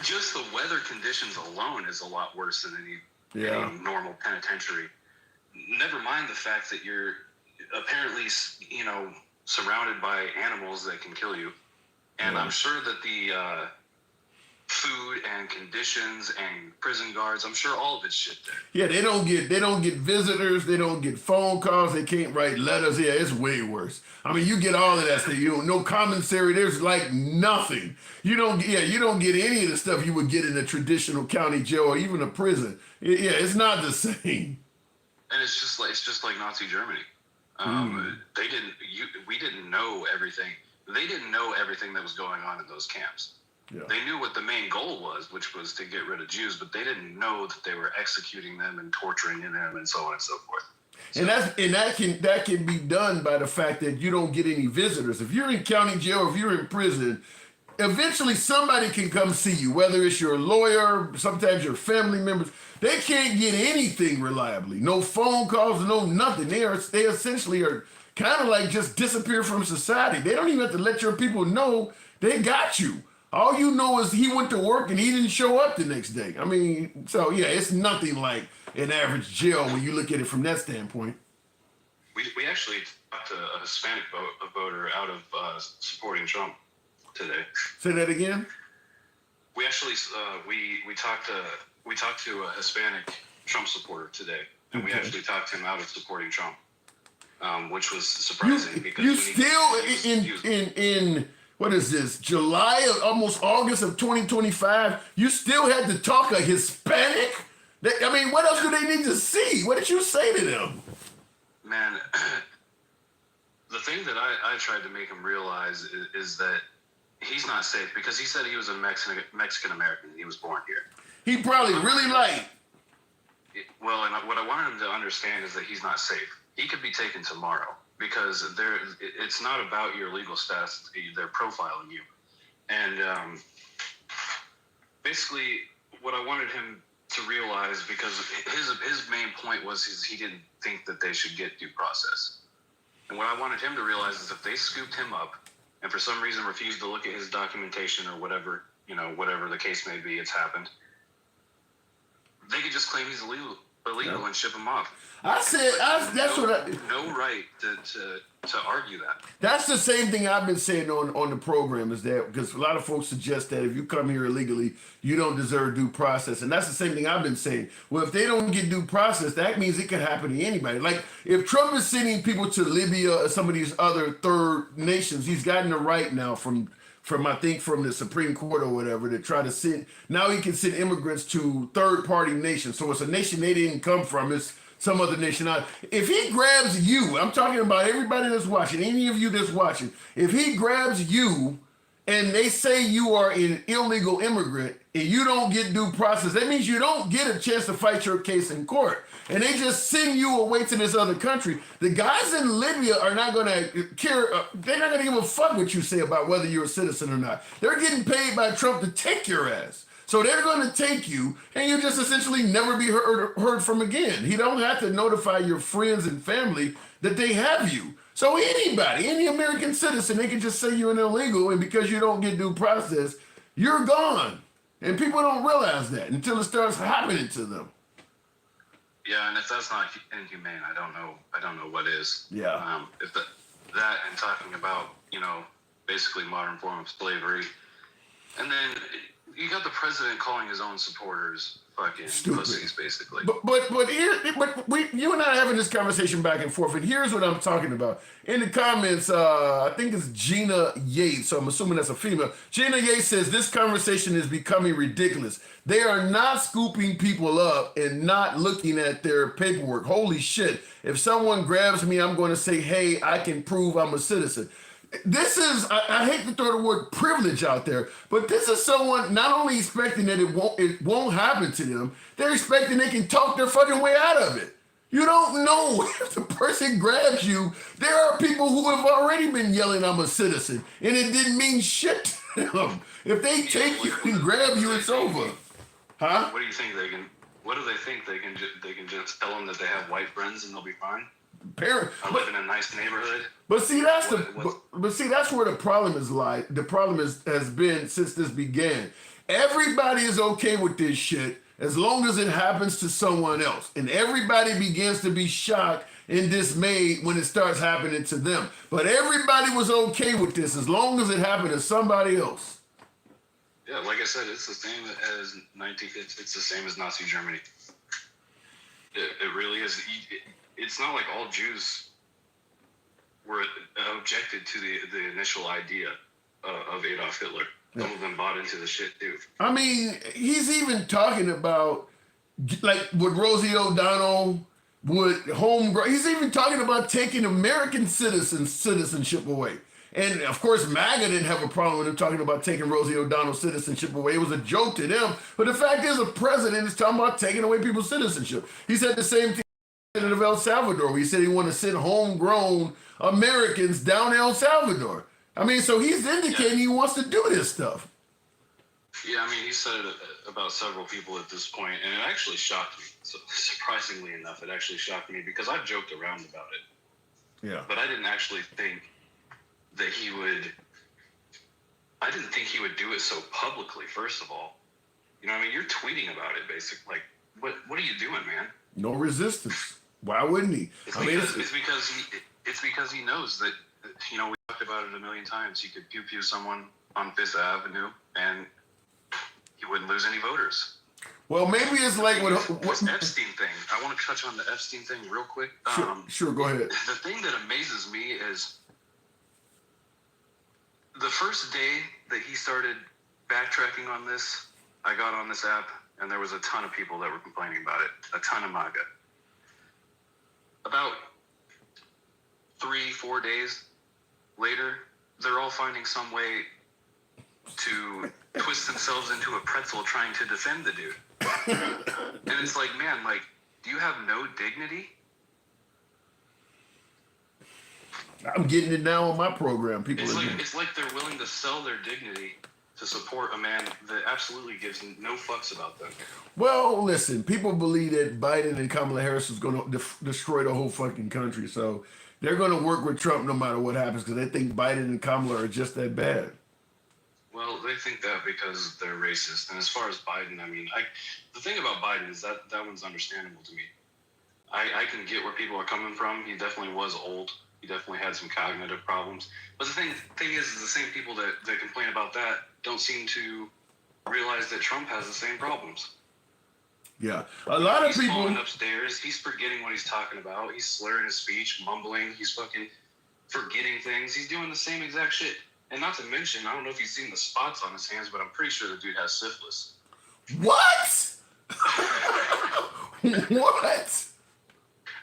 Just the weather conditions alone is a lot worse than any normal penitentiary. Never mind the fact that you're apparently, surrounded by animals that can kill you. And I'm sure that the food and conditions and prison guards. I'm sure all of it's shit there. Yeah, they don't get visitors, they don't get phone calls, they can't write letters. Yeah, it's way worse. I mean, you get all of that stuff. You don't, no commissary, there's like nothing. You don't get any of the stuff you would get in a traditional county jail or even a prison. Yeah, it's not the same. And it's just like Nazi Germany. We didn't know everything. They didn't know everything that was going on in those camps. Yeah. They knew what the main goal was, which was to get rid of Jews, but they didn't know that they were executing them and torturing them and so on and so forth. So, and that can be done by the fact that you don't get any visitors. If you're in county jail, or if you're in prison, eventually somebody can come see you, whether it's your lawyer, sometimes your family members. They can't get anything reliably. No phone calls, no nothing. They essentially are kind of like just disappear from society. They don't even have to let your people know they got you. All you know is he went to work and he didn't show up the next day. I mean, so yeah, it's nothing like an average jail when you look at it from that standpoint. We actually talked to a Hispanic voter out of supporting Trump today. Say that again. We actually we talked to a Hispanic Trump supporter today, and we actually talked him out of supporting Trump, which was surprising because you still in what is this, July or almost August of 2025, you still had to talk a Hispanic? I mean, what else do they need to see? What did you say to them? Man, the thing that I tried to make him realize is that he's not safe because he said he was a Mexican-American. He was born here. He probably really liked. Well, and what I wanted him to understand is that he's not safe. He could be taken tomorrow. Because it's not about your legal status; they're profiling you, and basically, what I wanted him to realize, because his main point was he didn't think that they should get due process, and what I wanted him to realize is if they scooped him up, and for some reason refused to look at his documentation or whatever the case may be, it's happened. They could just claim he's illegal and ship him off. That's no right to argue that. That's the same thing I've been saying on the program, is that because a lot of folks suggest that if you come here illegally, you don't deserve due process. And that's the same thing I've been saying. Well, if they don't get due process, that means it can happen to anybody. Like if Trump is sending people to Libya or some of these other third nations, he's gotten the right now from the Supreme Court or whatever to try to send. Now he can send immigrants to third-party nations. So it's a nation they didn't come from. It's some other nation. If he grabs you, I'm talking about everybody that's watching, any of you that's watching, if he grabs you and they say you are an illegal immigrant and you don't get due process, that means you don't get a chance to fight your case in court. And they just send you away to this other country. The guys in Libya are not going to care. They're not going to give a fuck what you say about whether you're a citizen or not. They're getting paid by Trump to take your ass. So they're going to take you, and you just essentially never be heard from again. He don't have to notify your friends and family that they have you. So anybody, any American citizen, they can just say you're an illegal, and because you don't get due process, you're gone. And people don't realize that until it starts happening to them. Yeah, and if that's not inhumane, I don't know what is. Yeah. If that and talking about, basically modern form of slavery, and then you got the president calling his own supporters fucking pussies, basically. But you and I are having this conversation back and forth, and here's what I'm talking about. In the comments, I think it's Gina Yates, so I'm assuming that's a female. Gina Yates says, this conversation is becoming ridiculous. They are not scooping people up and not looking at their paperwork. Holy shit. If someone grabs me, I'm going to say, hey, I can prove I'm a citizen. This is, I hate to throw the word privilege out there, but this is someone not only expecting that it won't happen to them, they're expecting they can talk their fucking way out of it. You don't know if the person grabs you. There are people who have already been yelling, I'm a citizen, and it didn't mean shit to them. If they take you and grab you, it's over. Huh? What do you think they can, what do they think they can just tell them that they have white friends and they'll be fine? I live in a nice neighborhood. But see, that's where the problem is. Like the problem has been since this began. Everybody is okay with this shit as long as it happens to someone else, and everybody begins to be shocked and dismayed when it starts happening to them. But everybody was okay with this as long as it happened to somebody else. Yeah, like I said, it's the same as It's the same as Nazi Germany. It really is. It's not like all Jews were objected to the initial idea of Adolf Hitler. Some of them bought into the shit too. I mean, he's even talking about like with Rosie O'Donnell, with homegrown. He's even talking about taking American citizenship away. And of course, MAGA didn't have a problem with him talking about taking Rosie O'Donnell's citizenship away. It was a joke to them. But the fact is, a president is talking about taking away people's citizenship. He said the same thing of El Salvador, where he said he wanted to send homegrown Americans down El Salvador. I mean, so he's indicating he wants to do this stuff. Yeah, I mean, he said it about several people at this point, and it actually shocked me. So, surprisingly enough, it actually shocked me because I've joked around about it. Yeah. But I didn't actually think that he would. I didn't think he would do it so publicly. First of all, you know, I mean, you're tweeting about it, basically. Like, what are you doing, man? No resistance. Why wouldn't he? It's because he knows that, you know, we talked about it a million times. He could pew someone on Fifth Avenue, and he wouldn't lose any voters. Well, maybe it's like what's Epstein thing. I want to touch on the Epstein thing real quick. Sure, go ahead. The thing that amazes me is the first day that he started backtracking on this, I got on this app, and there was a ton of people that were complaining about it. A ton of MAGA. About 3-4 days later, they're all finding some way to twist themselves into a pretzel trying to defend the dude. And it's like, man, like, do you have no dignity? I'm getting it now on my program. It's like they're willing to sell their dignity to support a man that absolutely gives no fucks about them. Well, listen, people believe that Biden and Kamala Harris is going to destroy the whole fucking country. So they're going to work with Trump no matter what happens because they think Biden and Kamala are just that bad. Well, they think that because they're racist. And as far as Biden, I mean, the thing about Biden is that one's understandable to me. I can get where people are coming from. He definitely was old. He definitely had some cognitive problems. But the thing is the same people that complain about that don't seem to realize that Trump has the same problems. Yeah. A lot of people... He's falling upstairs. He's forgetting what he's talking about. He's slurring his speech, mumbling. He's fucking forgetting things. He's doing the same exact shit. And not to mention, I don't know if you've seen the spots on his hands, but I'm pretty sure the dude has syphilis. What? What?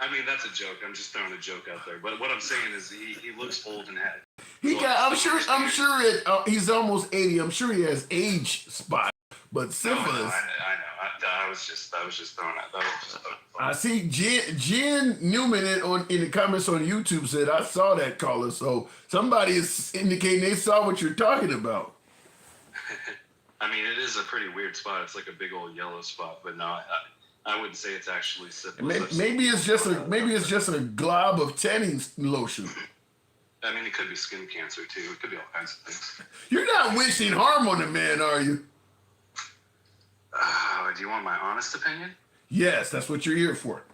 I mean, that's a joke. I'm just throwing a joke out there. But what I'm saying is he looks old and had. I'm sure he's almost 80. I'm sure he has age spot, but syphilis. No, I know. I was just throwing that. I see Jen Newman in the comments on YouTube said, I saw that caller. So somebody is indicating they saw what you're talking about. I mean, it is a pretty weird spot. It's like a big old yellow spot, but no, I wouldn't say it's actually syphilis. Maybe it's just a glob of tanning lotion. I mean, it could be skin cancer too. It could be all kinds of things. You're not wishing harm on the man, are you? Do you want my honest opinion? Yes, that's what you're here for.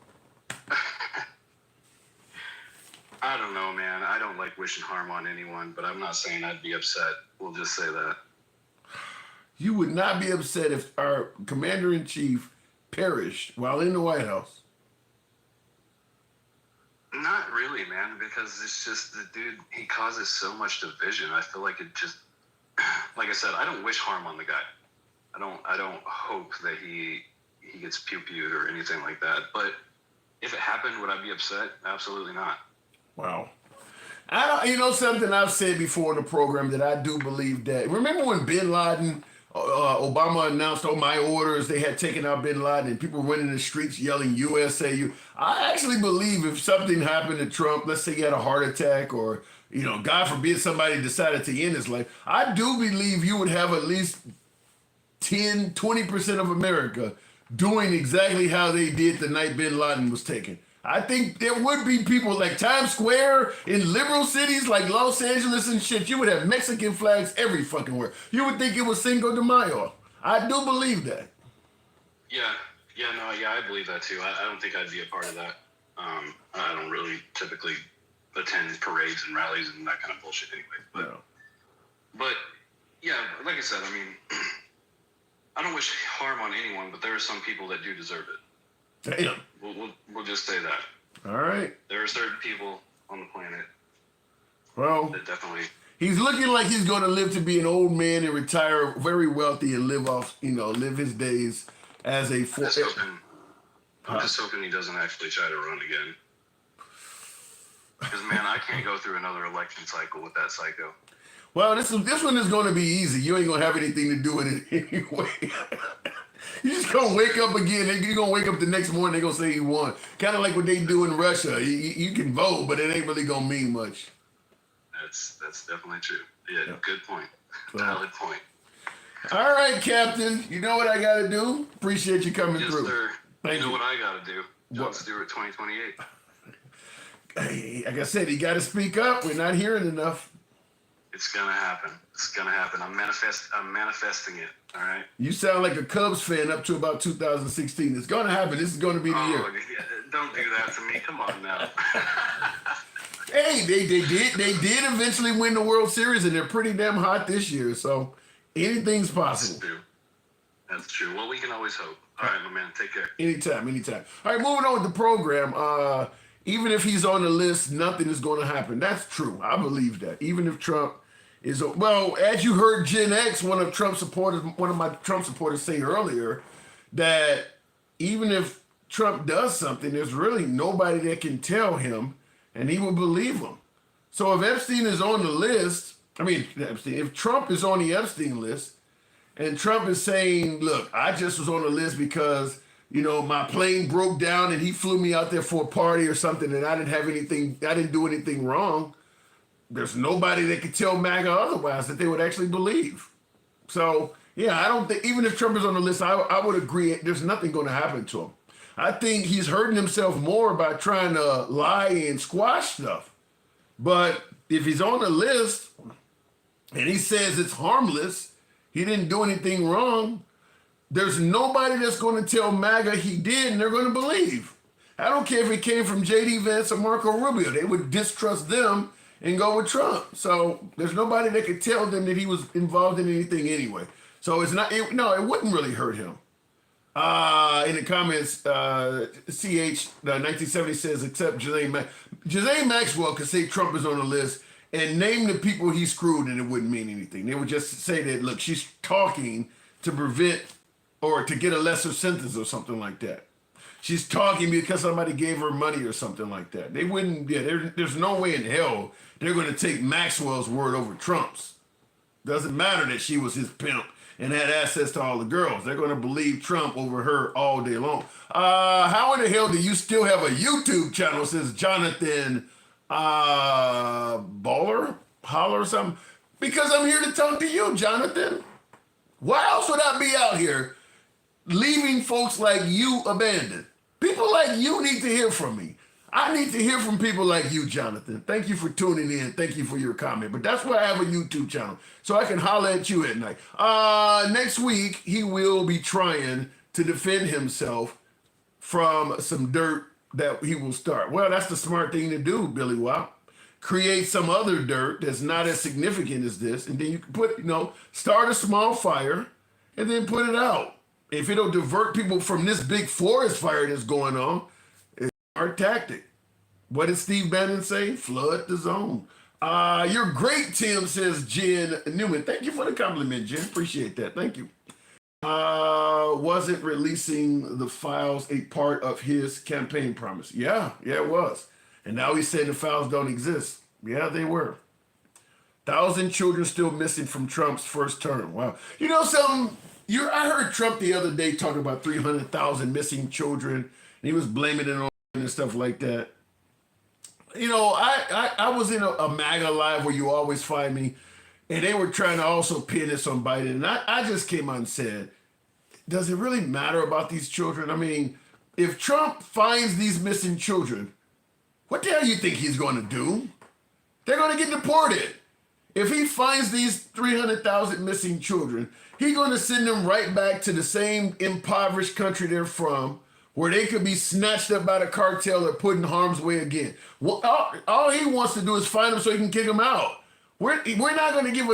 I don't know, man. I don't like wishing harm on anyone, but I'm not saying I'd be upset. We'll just say that. You would not be upset if our commander-in-chief perished while in the White House. Not really, man, because it's just the dude, he causes so much division. I feel like it just, like I said, I don't wish harm on the guy. I don't hope that he gets pew-pewed or anything like that. But if it happened, would I be upset? Absolutely not. Wow. Something I've said before in the program that I do believe that. Remember when Bin Laden, Obama announced, my orders, they had taken out Bin Laden and people went in the streets yelling USA. I actually believe if something happened to Trump, let's say he had a heart attack or, God forbid somebody decided to end his life, I do believe you would have at least 10, 20% of America doing exactly how they did the night Bin Laden was taken. I think there would be people like Times Square in liberal cities like Los Angeles and shit. You would have Mexican flags every fucking where. You would think it was Cinco de Mayo. I do believe that. I believe that too. I don't think I'd be a part of that. I don't really typically attend parades and rallies and that kind of bullshit anyway. But yeah, like I said, I mean, I don't wish harm on anyone, but there are some people that do deserve it. Damn. We'll just say that. All right. There are certain people on the planet Well, that definitely. he's looking like he's going to live to be an old man and retire very wealthy and live off, live his days as a. I'm just hoping he doesn't actually try to run again. Because, man, I can't go through another election cycle with that psycho. Well, this one is going to be easy. You ain't going to have anything to do with it anyway. You just going to wake up again. You're going to wake up the next morning, they're going to say you won. Kind of like what they do in Russia. You can vote, but it ain't really going to mean much. That's definitely true. Yeah, good point. Valid point. All right, Captain. You know what I got to do? Appreciate you coming through. Yes, sir. Thank you. What I got to do. John Stewart 2028. Hey, like I said, you got to speak up. We're not hearing enough. It's gonna happen. It's gonna happen. I'm manifesting it. All right. You sound like a Cubs fan up to about 2016. It's gonna happen. This is gonna be the year. Yeah, don't do that to me. Come on now. Hey, they did eventually win the World Series, and they're pretty damn hot this year. So anything's possible. That's true. Well, we can always hope. All right, my man. Take care. Anytime. All right, moving on with the program. Even if he's on the list, nothing is going to happen. That's true. I believe that. Even if Trump is, well, as you heard Gen X, one of my Trump supporters say earlier, that even if Trump does something, there's really nobody that can tell him, and he will believe him. So if Epstein is on the list, if Trump is on the Epstein list, and Trump is saying, look, I just was on the list because my plane broke down and he flew me out there for a party or something, and I didn't do anything wrong. There's nobody that could tell MAGA otherwise that they would actually believe. So, yeah, I don't think, even if Trump is on the list, I would agree there's nothing going to happen to him. I think he's hurting himself more by trying to lie and squash stuff. But if he's on the list and he says it's harmless, he didn't do anything wrong, there's nobody that's going to tell MAGA he did, and they're going to believe. I don't care if it came from J.D. Vance or Marco Rubio. They would distrust them and go with Trump. So there's nobody that could tell them that he was involved in anything anyway. So it wouldn't really hurt him. In the comments, CH 1970 says, except Ghislaine Maxwell could say Trump is on the list and name the people he screwed, and it wouldn't mean anything. They would just say that, look, she's talking to prevent or to get a lesser sentence or something like that. She's talking because somebody gave her money or something like that. They wouldn't, there's no way in hell they're going to take Maxwell's word over Trump's. Doesn't matter that she was his pimp and had access to all the girls. They're going to believe Trump over her all day long. How in the hell do you still have a YouTube channel, says Jonathan Holler or something? Because I'm here to talk to you, Jonathan. Why else would I be out here leaving folks like you abandoned? People like you need to hear from me. I need to hear from people like you, Jonathan. Thank you for tuning in. Thank you for your comment. But that's why I have a YouTube channel, so I can holler at you at night. Next week, he will be trying to defend himself from some dirt that he will start. Well, that's the smart thing to do, Billy Wop. Create some other dirt that's not as significant as this, and then you can start a small fire and then put it out. If it'll divert people from this big forest fire that's going on, it's a smart tactic. What did Steve Bannon say? Flood the zone. You're great, Tim, says Jen Newman. Thank you for the compliment, Jen. Appreciate that. Thank you. Wasn't releasing the files a part of his campaign promise? Yeah, it was. And now he's saying the files don't exist. Yeah, they were. 1,000 children still missing from Trump's first term. Wow. You know something? I heard Trump the other day talking about 300,000 missing children, and he was blaming it on and stuff like that. I was in a MAGA live where you always find me, and they were trying to also pin this on Biden. And I just came out and said, does it really matter about these children? I mean, if Trump finds these missing children, what the hell do you think he's going to do? They're going to get deported. If he finds these 300,000 missing children, he's going to send them right back to the same impoverished country they're from, where they could be snatched up by the cartel or put in harm's way again. Well, all he wants to do is find them so he can kick them out. We're not going to give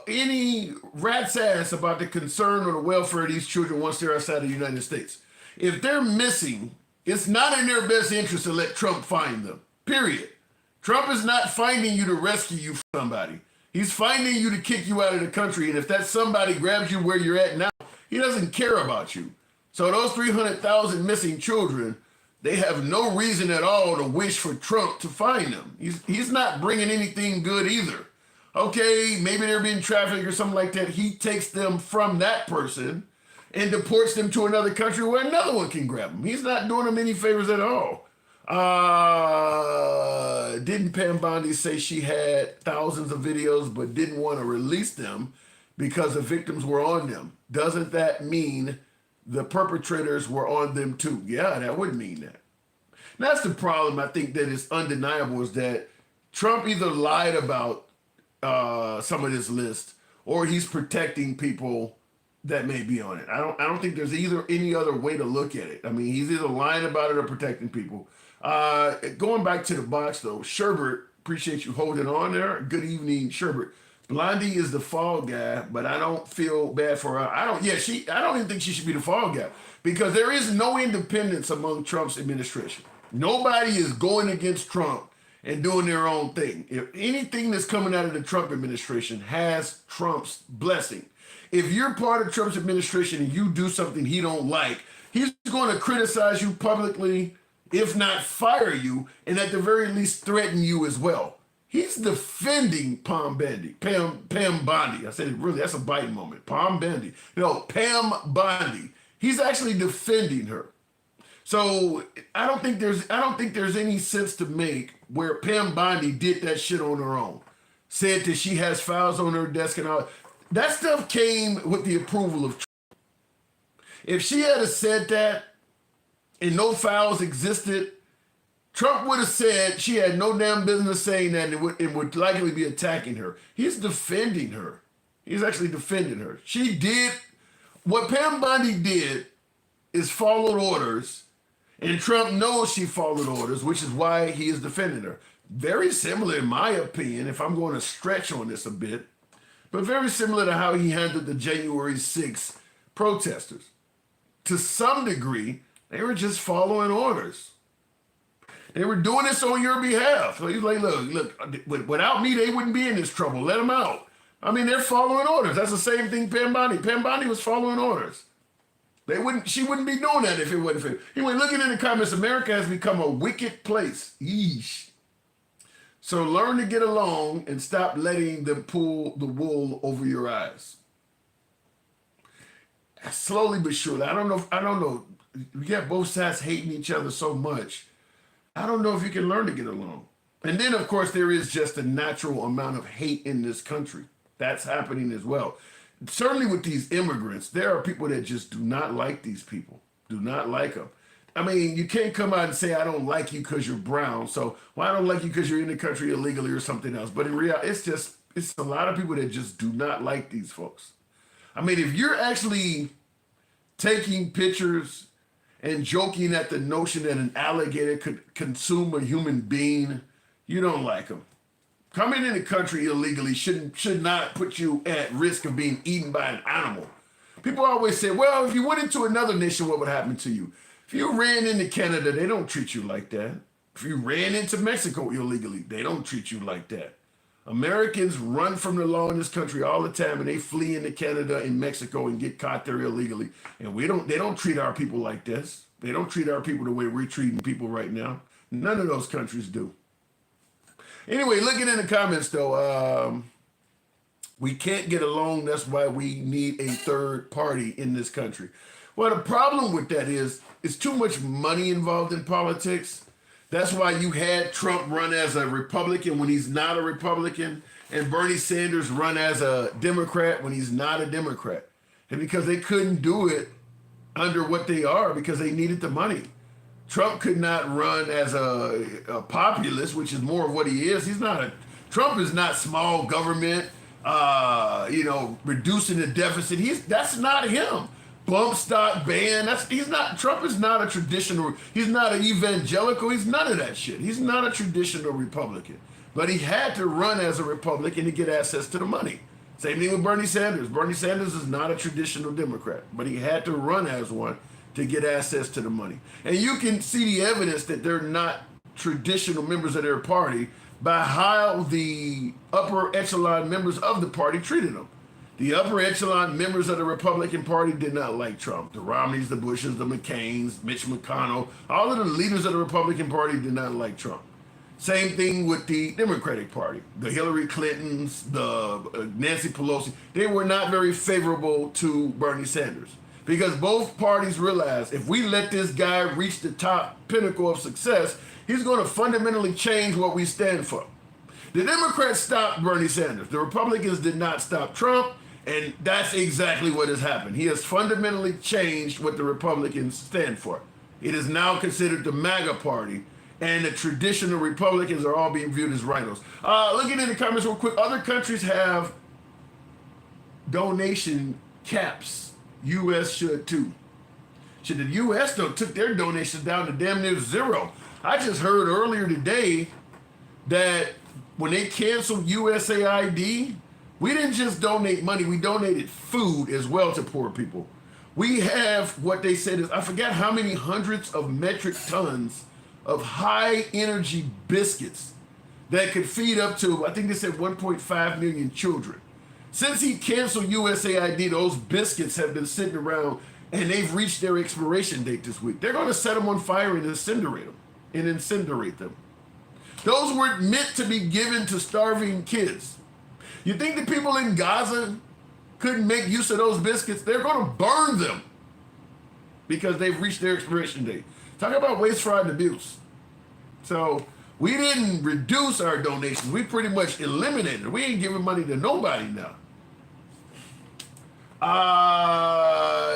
any rat's ass about the concern or the welfare of these children once they're outside the United States. If they're missing, it's not in their best interest to let Trump find them. Period. Trump is not finding you to rescue you from somebody. He's finding you to kick you out of the country. And if that somebody grabs you where you're at now, he doesn't care about you. So those 300,000 missing children, they have no reason at all to wish for Trump to find them. He's not bringing anything good either. Okay, maybe they're being trafficked or something like that. He takes them from that person and deports them to another country where another one can grab them. He's not doing them any favors at all. Didn't Pam Bondi say she had thousands of videos but didn't want to release them because the victims were on them? Doesn't that mean the perpetrators were on them too? Yeah, that would mean that. That's the problem, I think, that is undeniable, is that Trump either lied about some of this list or he's protecting people that may be on it. I don't think there's either any other way to look at it. I mean, he's either lying about it or protecting people. Going back to the box though, Sherbert, appreciate you holding on there. Good evening, Sherbert. Blondie is the fall guy, but I don't feel bad for her. I don't even think she should be the fall guy because there is no independence among Trump's administration. Nobody is going against Trump and doing their own thing. If anything that's coming out of the Trump administration has Trump's blessing. If you're part of Trump's administration and you do something he don't like, he's going to criticize you publicly, if not fire you, and at the very least threaten you as well. He's defending Pam Bondi. I said it really, that's a biting moment. Pam Bondi. He's actually defending her. So I don't think there's any sense to make where Pam Bondi did that shit on her own. Said that she has files on her desk and all. That stuff came with the approval of Trump. If she had said that and no files existed, Trump would have said she had no damn business saying that, and it would likely be attacking her. He's defending her. He's actually defending her. She did, what Pam Bondi did is followed orders, and Trump knows she followed orders, which is why he is defending her. Very similar, in my opinion, if I'm going to stretch on this a bit, but very similar to how he handled the January 6th protesters. To some degree, they were just following orders. They were doing this on your behalf. So he's like, look, without me, they wouldn't be in this trouble. Let them out. I mean, they're following orders. That's the same thing Pam Bondi. Pam Bondi was following orders. She wouldn't be doing that if it wasn't for him. Anyway, looking in the comments, America has become a wicked place. Yeesh. So learn to get along and stop letting them pull the wool over your eyes. Slowly but surely. I don't know. You got both sides hating each other so much. I don't know if you can learn to get along. And then, of course, there is just a natural amount of hate in this country. That's happening as well. Certainly with these immigrants, there are people that just do not like these people, do not like them. I mean, you can't come out and say, I don't like you because you're brown. So, well, I don't like you because you're in the country illegally or something else. But in reality, it's a lot of people that just do not like these folks. I mean, if you're actually taking pictures and joking at the notion that an alligator could consume a human being, you don't like them. Coming in the country illegally should not put you at risk of being eaten by an animal. People always say, well, if you went into another nation, what would happen to you? If you ran into Canada, they don't treat you like that. If you ran into Mexico illegally, they don't treat you like that. Americans run from the law in this country all the time, and they flee into Canada and Mexico and get caught there illegally. And they don't treat our people like this. They don't treat our people the way we're treating people right now. None of those countries do. Anyway, looking in the comments though, we can't get along. That's why we need a third party in this country. Well, the problem with that is it's too much money involved in politics. That's why you had Trump run as a Republican when he's not a Republican, and Bernie Sanders run as a Democrat when he's not a Democrat. And because they couldn't do it under what they are because they needed the money. Trump could not run as a populist, which is more of what he is. Trump is not small government, reducing the deficit. That's not him. bump stock ban. Trump is not a traditional, he's not an evangelical, he's none of that shit. He's not a traditional Republican. But he had to run as a Republican to get access to the money. Same thing with Bernie Sanders. Bernie Sanders is not a traditional Democrat, but he had to run as one to get access to the money. And you can see the evidence that they're not traditional members of their party by how the upper echelon members of the party treated them. The upper echelon members of the Republican Party did not like Trump. The Romneys, the Bushes, the McCains, Mitch McConnell, all of the leaders of the Republican Party did not like Trump. Same thing with the Democratic Party. The Hillary Clintons, the Nancy Pelosi, they were not very favorable to Bernie Sanders because both parties realized if we let this guy reach the top pinnacle of success, he's going to fundamentally change what we stand for. The Democrats stopped Bernie Sanders. The Republicans did not stop Trump, and that's exactly what has happened. He has fundamentally changed what the Republicans stand for. It is now considered the MAGA party, and the traditional Republicans are all being viewed as rhinos. Looking in the comments real quick, other countries have donation caps. U.S. should too. Should the U.S. though took their donations down to damn near zero. I just heard earlier today that when they canceled USAID, we didn't just donate money, we donated food as well to poor people. We have what they said is, I forget how many hundreds of metric tons of high energy biscuits that could feed up to, I think they said 1.5 million children. Since he canceled USAID, those biscuits have been sitting around and they've reached their expiration date this week. They're going to set them on fire and incinerate them. Those weren't meant to be given to starving kids. You think the people in Gaza couldn't make use of those biscuits? They're going to burn them because they've reached their expiration date. Talk about waste, fraud, and abuse. So we didn't reduce our donations. We pretty much eliminated it. We ain't giving money to nobody now.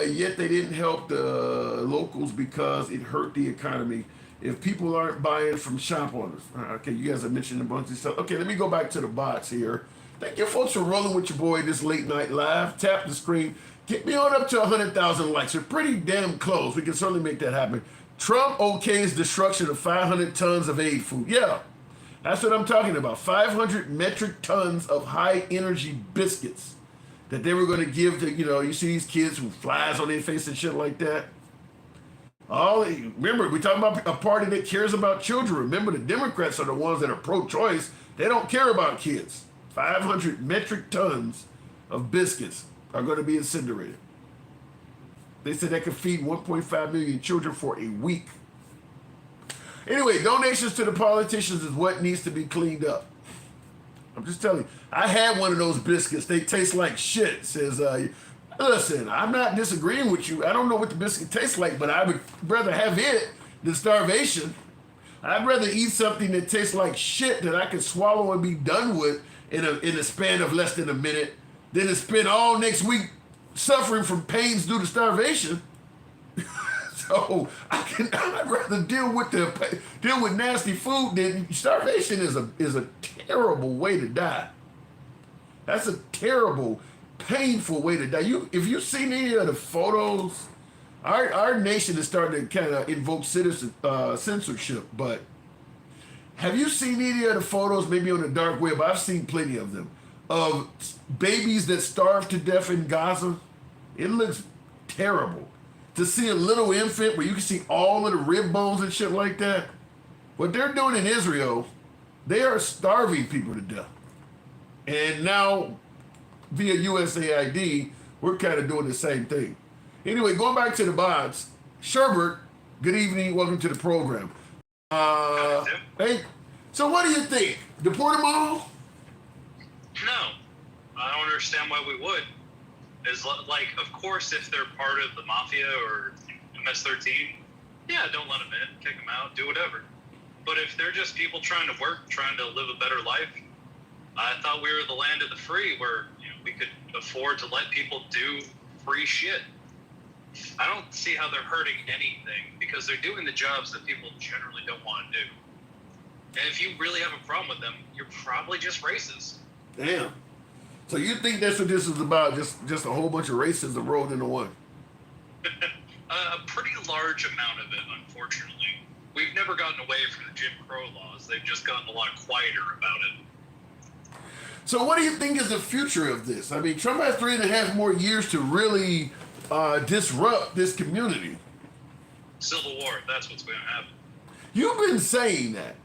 Yet they didn't help the locals because it hurt the economy. If people aren't buying from shop owners. Okay, you guys have mentioned a bunch of stuff. Okay, let me go back to the bots here. Thank you folks for rolling with your boy this late night live. Tap the screen. Get me on up to 100,000 likes. We're pretty damn close. We can certainly make that happen. Trump okays destruction of 500 tons of aid food. Yeah, that's what I'm talking about. 500 metric tons of high energy biscuits that they were going to give to, you see these kids with flies on their face and shit like that. Remember, we're talking about a party that cares about children. Remember, the Democrats are the ones that are pro-choice. They don't care about kids. 500 metric tons of biscuits are going to be incinerated. They said that could feed 1.5 million children for a week. Anyway, donations to the politicians is what needs to be cleaned up. I'm just telling you. I had one of those biscuits. They taste like shit. Says, listen, I'm not disagreeing with you. I don't know what the biscuit tastes like, but I would rather have it than starvation. I'd rather eat something that tastes like shit that I can swallow and be done with in a span of less than a minute than to spend all next week suffering from pains due to starvation. So I'd rather deal with nasty food than starvation is a terrible way to die. That's a terrible, painful way to die. If you've seen any of the photos, our nation is starting to kind of invoke censorship, but have you seen any of the photos, maybe on the dark web? I've seen plenty of them, of babies that starve to death in Gaza. It looks terrible. To see a little infant where you can see all of the rib bones and shit like that. What they're doing in Israel, they are starving people to death. And now, via USAID, we're kind of doing the same thing. Anyway, going back to the bots, Sherbert, good evening, welcome to the program. Hey, so what do you think? Deport them all? No, I don't understand why we would. Is like, of course, if they're part of the mafia or MS-13, yeah, don't let them in, kick them out, do whatever. But if they're just people trying to work, trying to live a better life, I thought we were the land of the free, where we could afford to let people do free shit. I don't see how they're hurting anything because they're doing the jobs that people generally don't want to do. And if you really have a problem with them, you're probably just racist. Damn. So you think that's what this is about? Just a whole bunch of racism rolled into one? A pretty large amount of it, unfortunately. We've never gotten away from the Jim Crow laws. They've just gotten a lot quieter about it. So what do you think is the future of this? I mean, Trump has 3.5 more years to really disrupt this community. Civil war, that's what's going to happen. You've been saying that.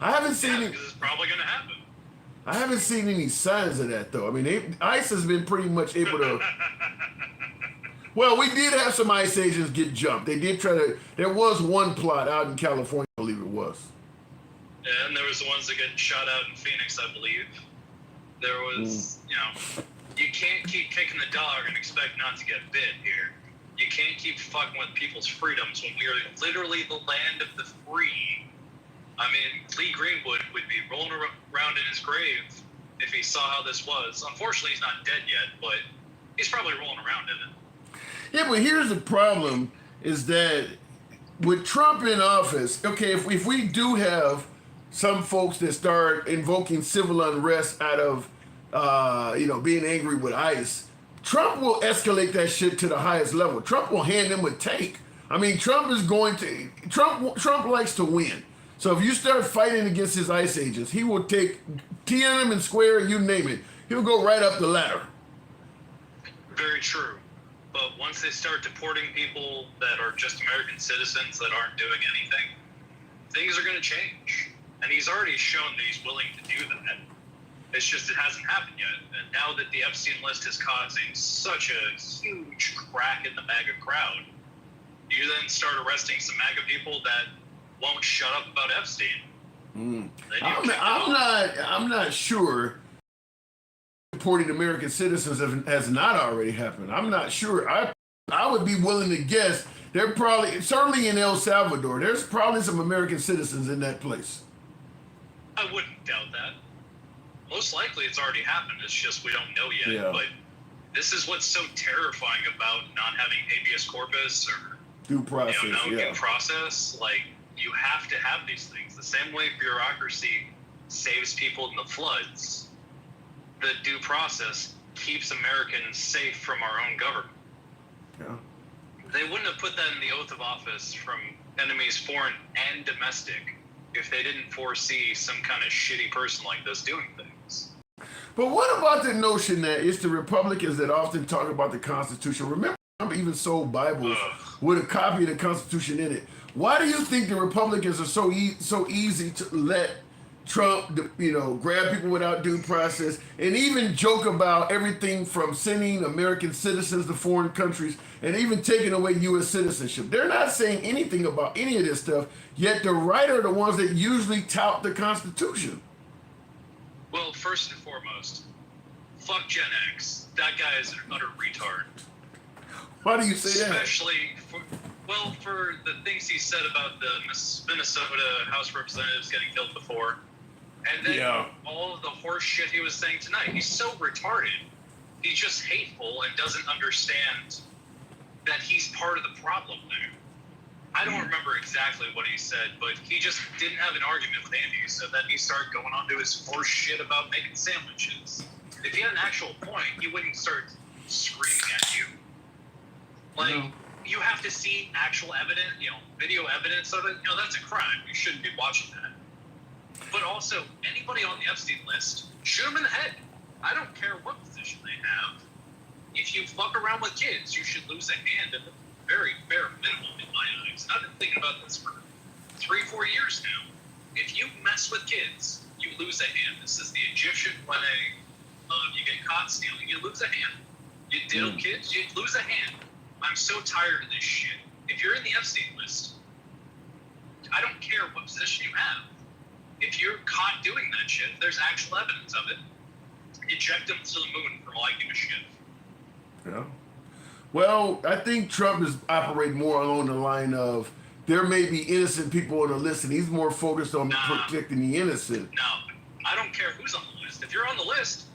I haven't seen it. Because it's probably going to happen. I haven't seen any signs of that, though. I mean, ICE has been pretty much able to. Well, we did have some ICE agents get jumped. They did try to. There was one plot out in California, I believe it was. Yeah, and there was the ones that got shot out in Phoenix, I believe. There was, you can't keep kicking the dog and expect not to get bit here. You can't keep fucking with people's freedoms when we are literally the land of the free. I mean, Lee Greenwood would be rolling around in his grave if he saw how this was. Unfortunately, he's not dead yet, but he's probably rolling around in it. Yeah, but here's the problem is that with Trump in office, okay, if we do have some folks that start invoking civil unrest out of, being angry with ICE, Trump will escalate that shit to the highest level. Trump will hand them a tank. I mean, Trump likes to win. So if you start fighting against his ICE agents, he will take Tiananmen Square, you name it. He'll go right up the ladder. Very true. But once they start deporting people that are just American citizens that aren't doing anything, things are going to change. And he's already shown that he's willing to do that. It's just it hasn't happened yet. And now that the Epstein list is causing such a huge crack in the MAGA crowd, you then start arresting some MAGA people that won't shut up about Epstein. I'm not sure deporting American citizens has not already happened. I'm not sure. I would be willing to guess they're certainly in El Salvador, there's probably some American citizens in that place. I wouldn't doubt that. Most likely it's already happened. It's just we don't know yet. Yeah. But this is what's so terrifying about not having habeas corpus or Due process, due process. Like, you have to have these things. The same way bureaucracy saves people in the floods, the due process keeps Americans safe from our own government. Yeah. They wouldn't have put that in the oath of office from enemies foreign and domestic if they didn't foresee some kind of shitty person like this doing things. But what about the notion that it's the Republicans that often talk about the Constitution? Remember, Trump even sold Bibles with a copy of the Constitution in it. Why do you think the Republicans are so easy to let Trump, grab people without due process and even joke about everything from sending American citizens to foreign countries and even taking away U.S. citizenship? They're not saying anything about any of this stuff, yet the right are the ones that usually tout the Constitution. Well, first and foremost, fuck Gen X. That guy is an utter retard. Why do you say that? Especially for the things he said about the Minnesota House of Representatives getting killed before. And then all of the horse shit he was saying tonight. He's so retarded. He's just hateful and doesn't understand that he's part of the problem there. I don't remember exactly what he said, but he just didn't have an argument with Andy, so then he started going on to his horse shit about making sandwiches. If he had an actual point, he wouldn't start screaming at you. You have to see actual evidence, video evidence of it. That's a crime. You shouldn't be watching that. But also, anybody on the Epstein list, shoot them in the head. I don't care what position they have. If you fuck around with kids, you should lose a hand at the very bare minimum in my eyes. I've been thinking about this for 3-4 years now. If you mess with kids, you lose a hand. This is the Egyptian way. You get caught stealing, you lose a hand. You diddle kids, you lose a hand. I'm so tired of this shit. If you're in the Epstein list, I don't care what position you have. If you're caught doing that shit, there's actual evidence of it. Eject them to the moon for all I give a shit. Yeah. Well, I think Trump is operating more along the line of there may be innocent people on the list, and he's more focused on protecting the innocent. No, I don't care who's on the list. If you're on the list,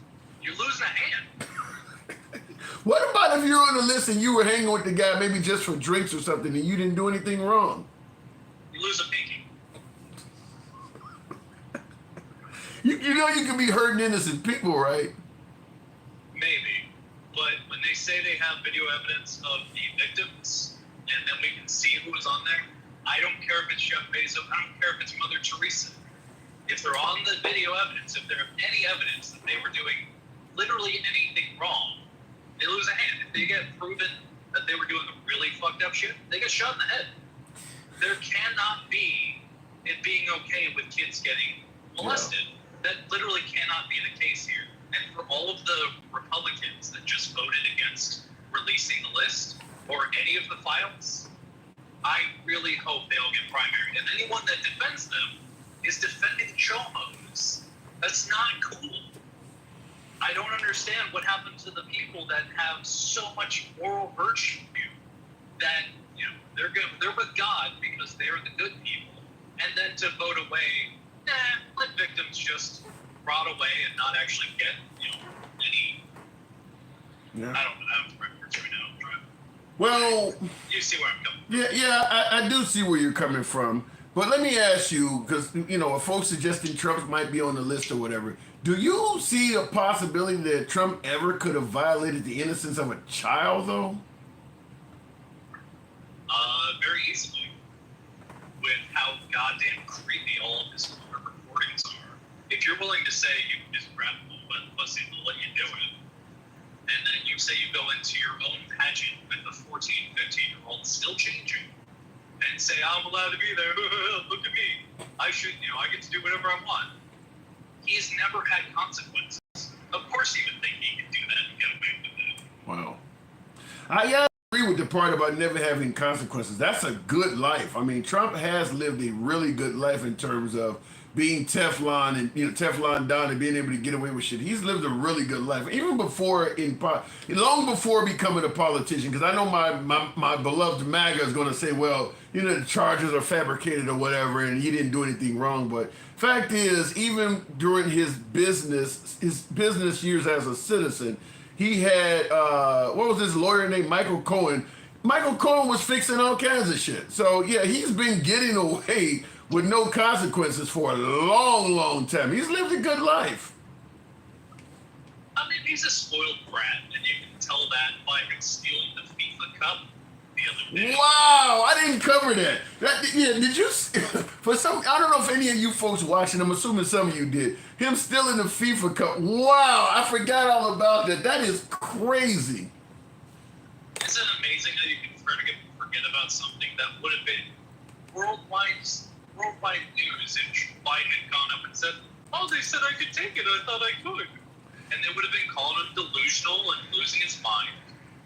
you're losing a hand. What about if you're on the list and you were hanging with the guy maybe just for drinks or something and you didn't do anything wrong? You lose a pinky. You know you can be hurting innocent people, right? Maybe. But when they say they have video evidence of the victims, and then we can see who was on there. I don't care if it's Jeff Bezos. I don't care if it's Mother Teresa. If they're on the video evidence, if there's any evidence that they were doing literally anything wrong, they lose a hand. If they get proven that they were doing really fucked up shit, they get shot in the head. There cannot be it being okay with kids getting molested. Yeah. That literally cannot be the case here. And for all of the Republicans that just voted against releasing the list or any of the files, I really hope they all get primary. And anyone that defends them is defending chomos. That's not cool. I don't understand what happened to the people that have so much moral virtue that, you know, they're with God because they're the good people, and then to vote away, let victims just rot away and not actually get, you know, any. Yeah. I don't remember right now. Well, you see where I'm coming from. I do see where you're coming from. But let me ask you, because, you know, if folks suggesting Trump might be on the list or whatever, do you see a possibility that Trump ever could have violated the innocence of a child, though? Very easily. With how goddamn creepy all of his recordings are. If you're willing to say you can just grab a little bit of pussy and let you do it, and then you say you go into your own pageant with a 14, 15-year-old still changing, and say, I'm allowed to be there, look at me, I should, you know, I get to do whatever I want. He's never had consequences. Of course he would think he could do that and get away with it. Wow. I agree with the part about never having consequences. That's a good life. I mean, Trump has lived a really good life in terms of being Teflon and, you know, Teflon down and being able to get away with shit. He's lived a really good life, even before long before becoming a politician. Because I know my beloved MAGA is going to say, well, you know, the charges are fabricated or whatever, and he didn't do anything wrong. But fact is, even during his business years as a citizen, he had what was his lawyer named Michael Cohen. Michael Cohen was fixing all kinds of shit. So yeah, he's been getting away with no consequences for a long, long time. He's lived a good life. I mean, he's a spoiled brat, and you can tell that by him stealing the FIFA Cup the other day. Wow, I didn't cover that. Did you? For some, I don't know if any of you folks watching. I'm assuming some of you did. Him stealing the FIFA Cup. Wow, I forgot all about that. That is crazy. Isn't it amazing that you can forget about something that would have been worldwide news if Biden had gone up and said, oh, they said I could take it, I thought I could. And they would have been calling him delusional and losing his mind.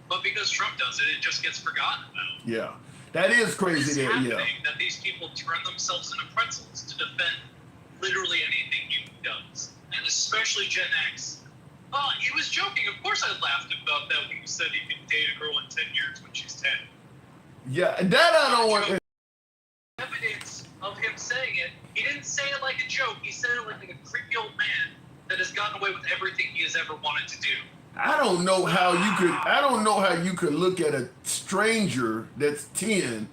But because Trump does it, it just gets forgotten about. Yeah, that is crazy. That these people turn themselves into pretzels to defend literally anything he does. And especially Gen X. Oh, he was joking. Of course I laughed about that when he said he could date a girl in 10 years when she's 10. Yeah, that I don't want. Evidence of him saying it. He didn't say it like a joke. He said it like a creepy old man that has gotten away with everything he has ever wanted to do. I don't know how you could look at a stranger that's 10,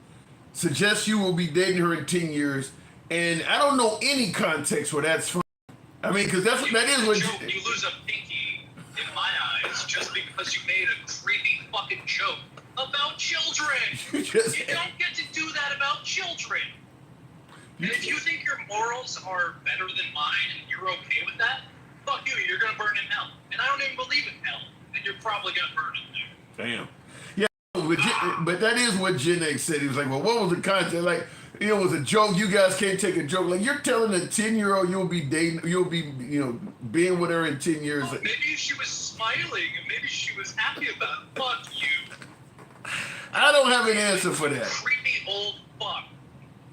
suggest you will be dating her in 10 years, and I don't know any context where that's from. I mean, because that is what you lose a pinky in my eyes just because you made a creepy fucking joke about children. You don't get to do that about children. And if you think your morals are better than mine and you're okay with that, fuck you, you're going to burn in hell. And I don't even believe in hell, and you're probably going to burn in there. Damn. Yeah, but that is what Gen X said. He was like, well, what was the content? Like, you know, it was a joke. You guys can't take a joke. Like, you're telling a 10-year-old you'll be, you know, being with her in 10 years. Well, maybe she was smiling, and maybe she was happy about it. Fuck you. I don't have an answer for that. Creepy old fuck.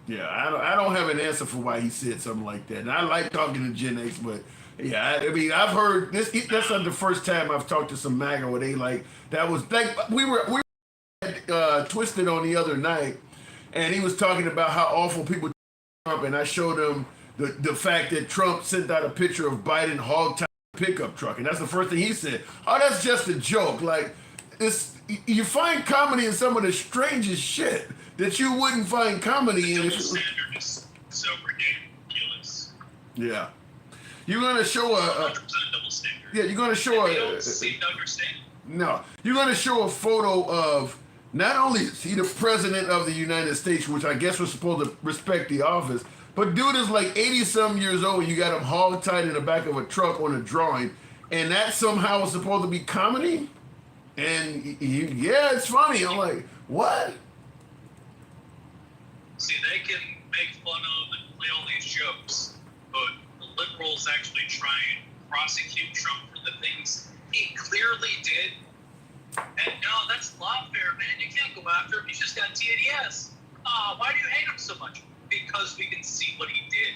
Yeah, I don't have an answer for why he said something like that. And I like talking to Gen X, but yeah, I mean, I've heard this. That's not the first time I've talked to some MAGA where they like that was like we were Twisted on the other night, and he was talking about how awful people Trump, and I showed him the fact that Trump sent out a picture of Biden hog tie pickup truck, and that's the first thing he said. Oh, that's just a joke. Like, you find comedy in some of the strangest shit that you wouldn't find comedy in. The double standard is so ridiculous. Yeah. You're gonna show 100% double standard. Yeah, you're gonna show they don't seem to understand. No, you're gonna show a photo of Not only is he the president of the United States, which I guess we're supposed to respect the office, but dude is like 80-some years old and you got him hog-tied in the back of a truck on a drawing, and that somehow is supposed to be comedy? And yeah, it's funny. I'm like, what? See, they can make fun of and play all these jokes, but the liberals actually try and prosecute Trump for the things he clearly did. And no, that's not fair, man. You can't go after him. He's just got TDS. Why do you hate him so much? Because we can see what he did.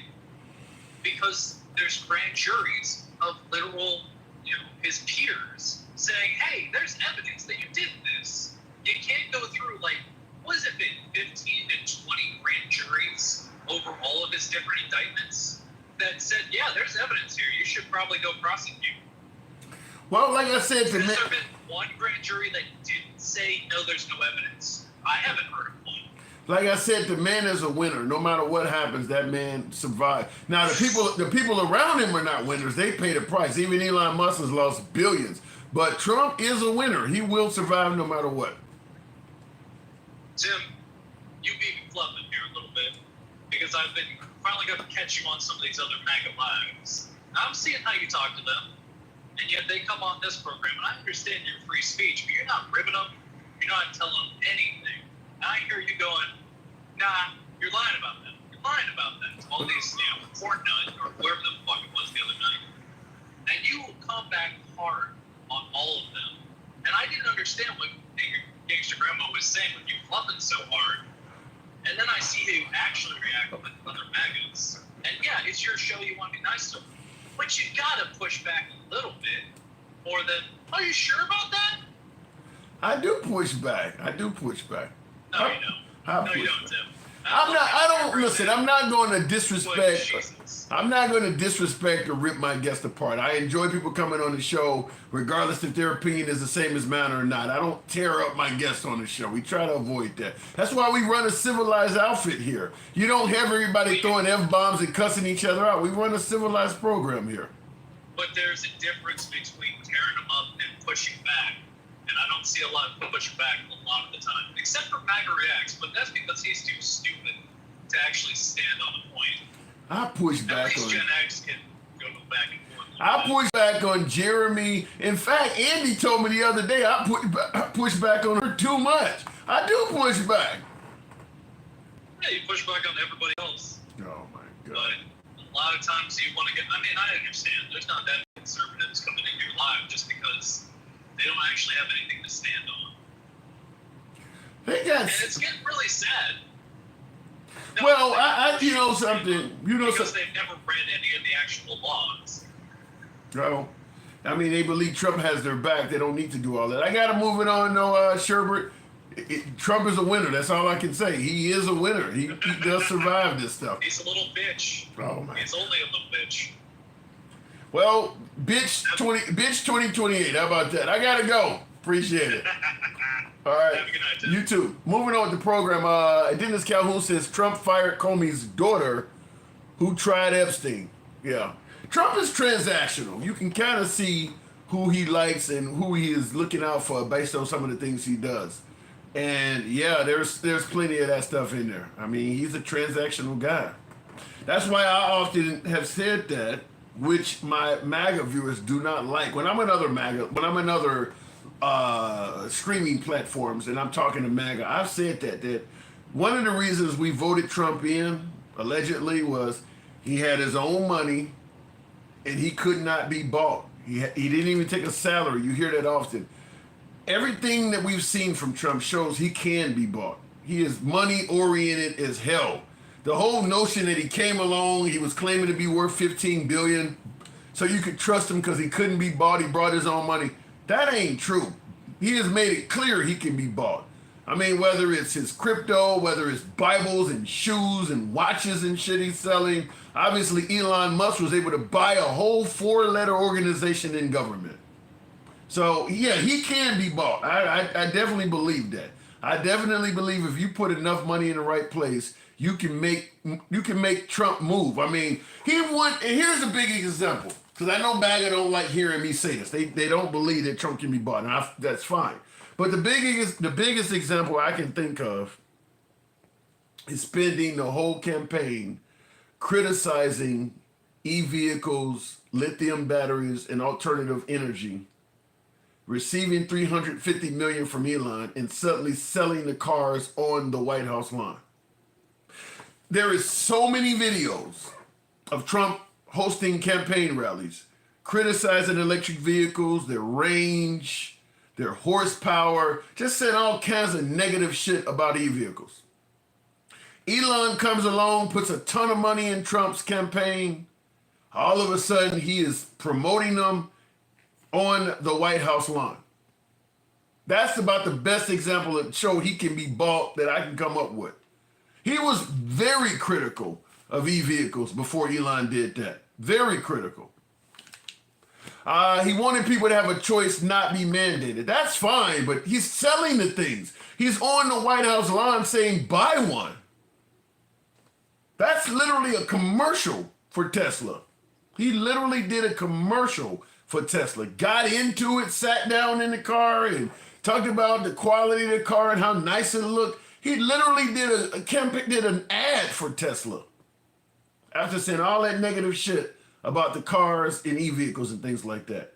Because there's grand juries of literal, his peers saying, hey, there's evidence that you did this. You can't go through, what has it been, 15 to 20 grand juries over all of his different indictments that said, yeah, there's evidence here. You should probably go prosecute. Well, like I said, has there been one grand jury that didn't say, no, there's no evidence? I haven't heard of one. Like I said, the man is a winner. No matter what happens, that man survived. Now, the people around him are not winners. They pay the price. Even Elon Musk has lost billions. But Trump is a winner. He will survive no matter what. Tim, you beat me fluffing here a little bit because I've been finally got to catch you on some of these other MAGA lives. I'm seeing how you talk to them, and yet they come on this program, and I understand your free speech, but you're not ribbing them. You're not telling them anything. And I hear you going, nah, you're lying about that. You're lying about that. All these, Fortnite or whoever the fuck it was the other night. And you will come back hard on all of them. And I didn't understand what Gangster Grandma was saying when you fluffing so hard. And then I see how you actually react with other MAGAs. And yeah, it's your show, you want to be nice to them. But you gotta push back a little bit more than, are you sure about that? I do push back. No, you don't. No, you don't, Tim. I'm not going to disrespect. I'm not going to disrespect or rip my guest apart. I enjoy people coming on the show, regardless if their opinion is the same as mine or not. I don't tear up my guests on the show. We try to avoid that. That's why we run a civilized outfit here. You don't have everybody throwing F-bombs and cussing each other out. We run a civilized program here. But there's a difference between tearing them up and pushing back. And I don't see a lot of pushing back a lot of the time, except for MAGA Reacts, but that's because he's too stupid to actually stand on the point. I push back At least on Gen X can go back and forth. I push back on Jeremy. In fact, Andy told me the other day I push back on her too much. I do push back. Yeah, you push back on everybody else. Oh my God. But a lot of times you want to get, I understand. There's not that many conservatives coming into your life just because they don't actually have anything to stand on. And it's getting really sad. No, well, something. Because they've never read any of the actual laws. No. They believe Trump has their back. They don't need to do all that. I got to move it on, though, Sherbert. Trump is a winner. That's all I can say. He is a winner. He does survive this stuff. He's a little bitch. Oh, man. He's only a little bitch. Well, bitch 2028. How about that? I got to go. Appreciate it. All right. Have a good night, Tim. You too. Moving on with the program. Dennis Calhoun says Trump fired Comey's daughter who tried Epstein. Yeah. Trump is transactional. You can kind of see who he likes and who he is looking out for based on some of the things he does. And yeah, there's plenty of that stuff in there. He's a transactional guy. That's why I often have said that, which my MAGA viewers do not like. When I'm in other streaming platforms and I'm talking to MAGA, I've said that one of the reasons we voted Trump in, allegedly, was he had his own money and he could not be bought. He didn't even take a salary. You hear that often. Everything that we've seen from Trump shows he can be bought. He is money-oriented as hell. The whole notion that he came along, he was claiming to be worth $15 billion, so you could trust him because he couldn't be bought, he brought his own money. That ain't true. He has made it clear he can be bought. Whether it's his crypto, whether it's Bibles and shoes and watches and shit he's selling. Obviously, Elon Musk was able to buy a whole 4-letter organization in government. So, yeah, he can be bought. I definitely believe that. I definitely believe if you put enough money in the right place, you can make Trump move. He won, and here's a big example, because I know MAGA don't like hearing me say this. They don't believe that Trump can be bought, and that's fine. But the biggest example I can think of is spending the whole campaign criticizing e-vehicles, lithium batteries, and alternative energy, receiving $350 million from Elon, and suddenly selling the cars on the White House lawn. There is so many videos of Trump hosting campaign rallies, criticizing electric vehicles, their range, their horsepower, just saying all kinds of negative shit about e-vehicles. Elon comes along, puts a ton of money in Trump's campaign. All of a sudden, he is promoting them on the White House lawn. That's about the best example that show he can be bought that I can come up with. He was very critical of e-vehicles before Elon did that. Very critical. He wanted people to have a choice, not be mandated. That's fine, but he's selling the things. He's on the White House lawn saying, buy one. That's literally a commercial for Tesla. He literally did a commercial for Tesla. Got into it, sat down in the car and talked about the quality of the car and how nice it looked. He literally did an ad for Tesla after saying all that negative shit about the cars and e-vehicles and things like that.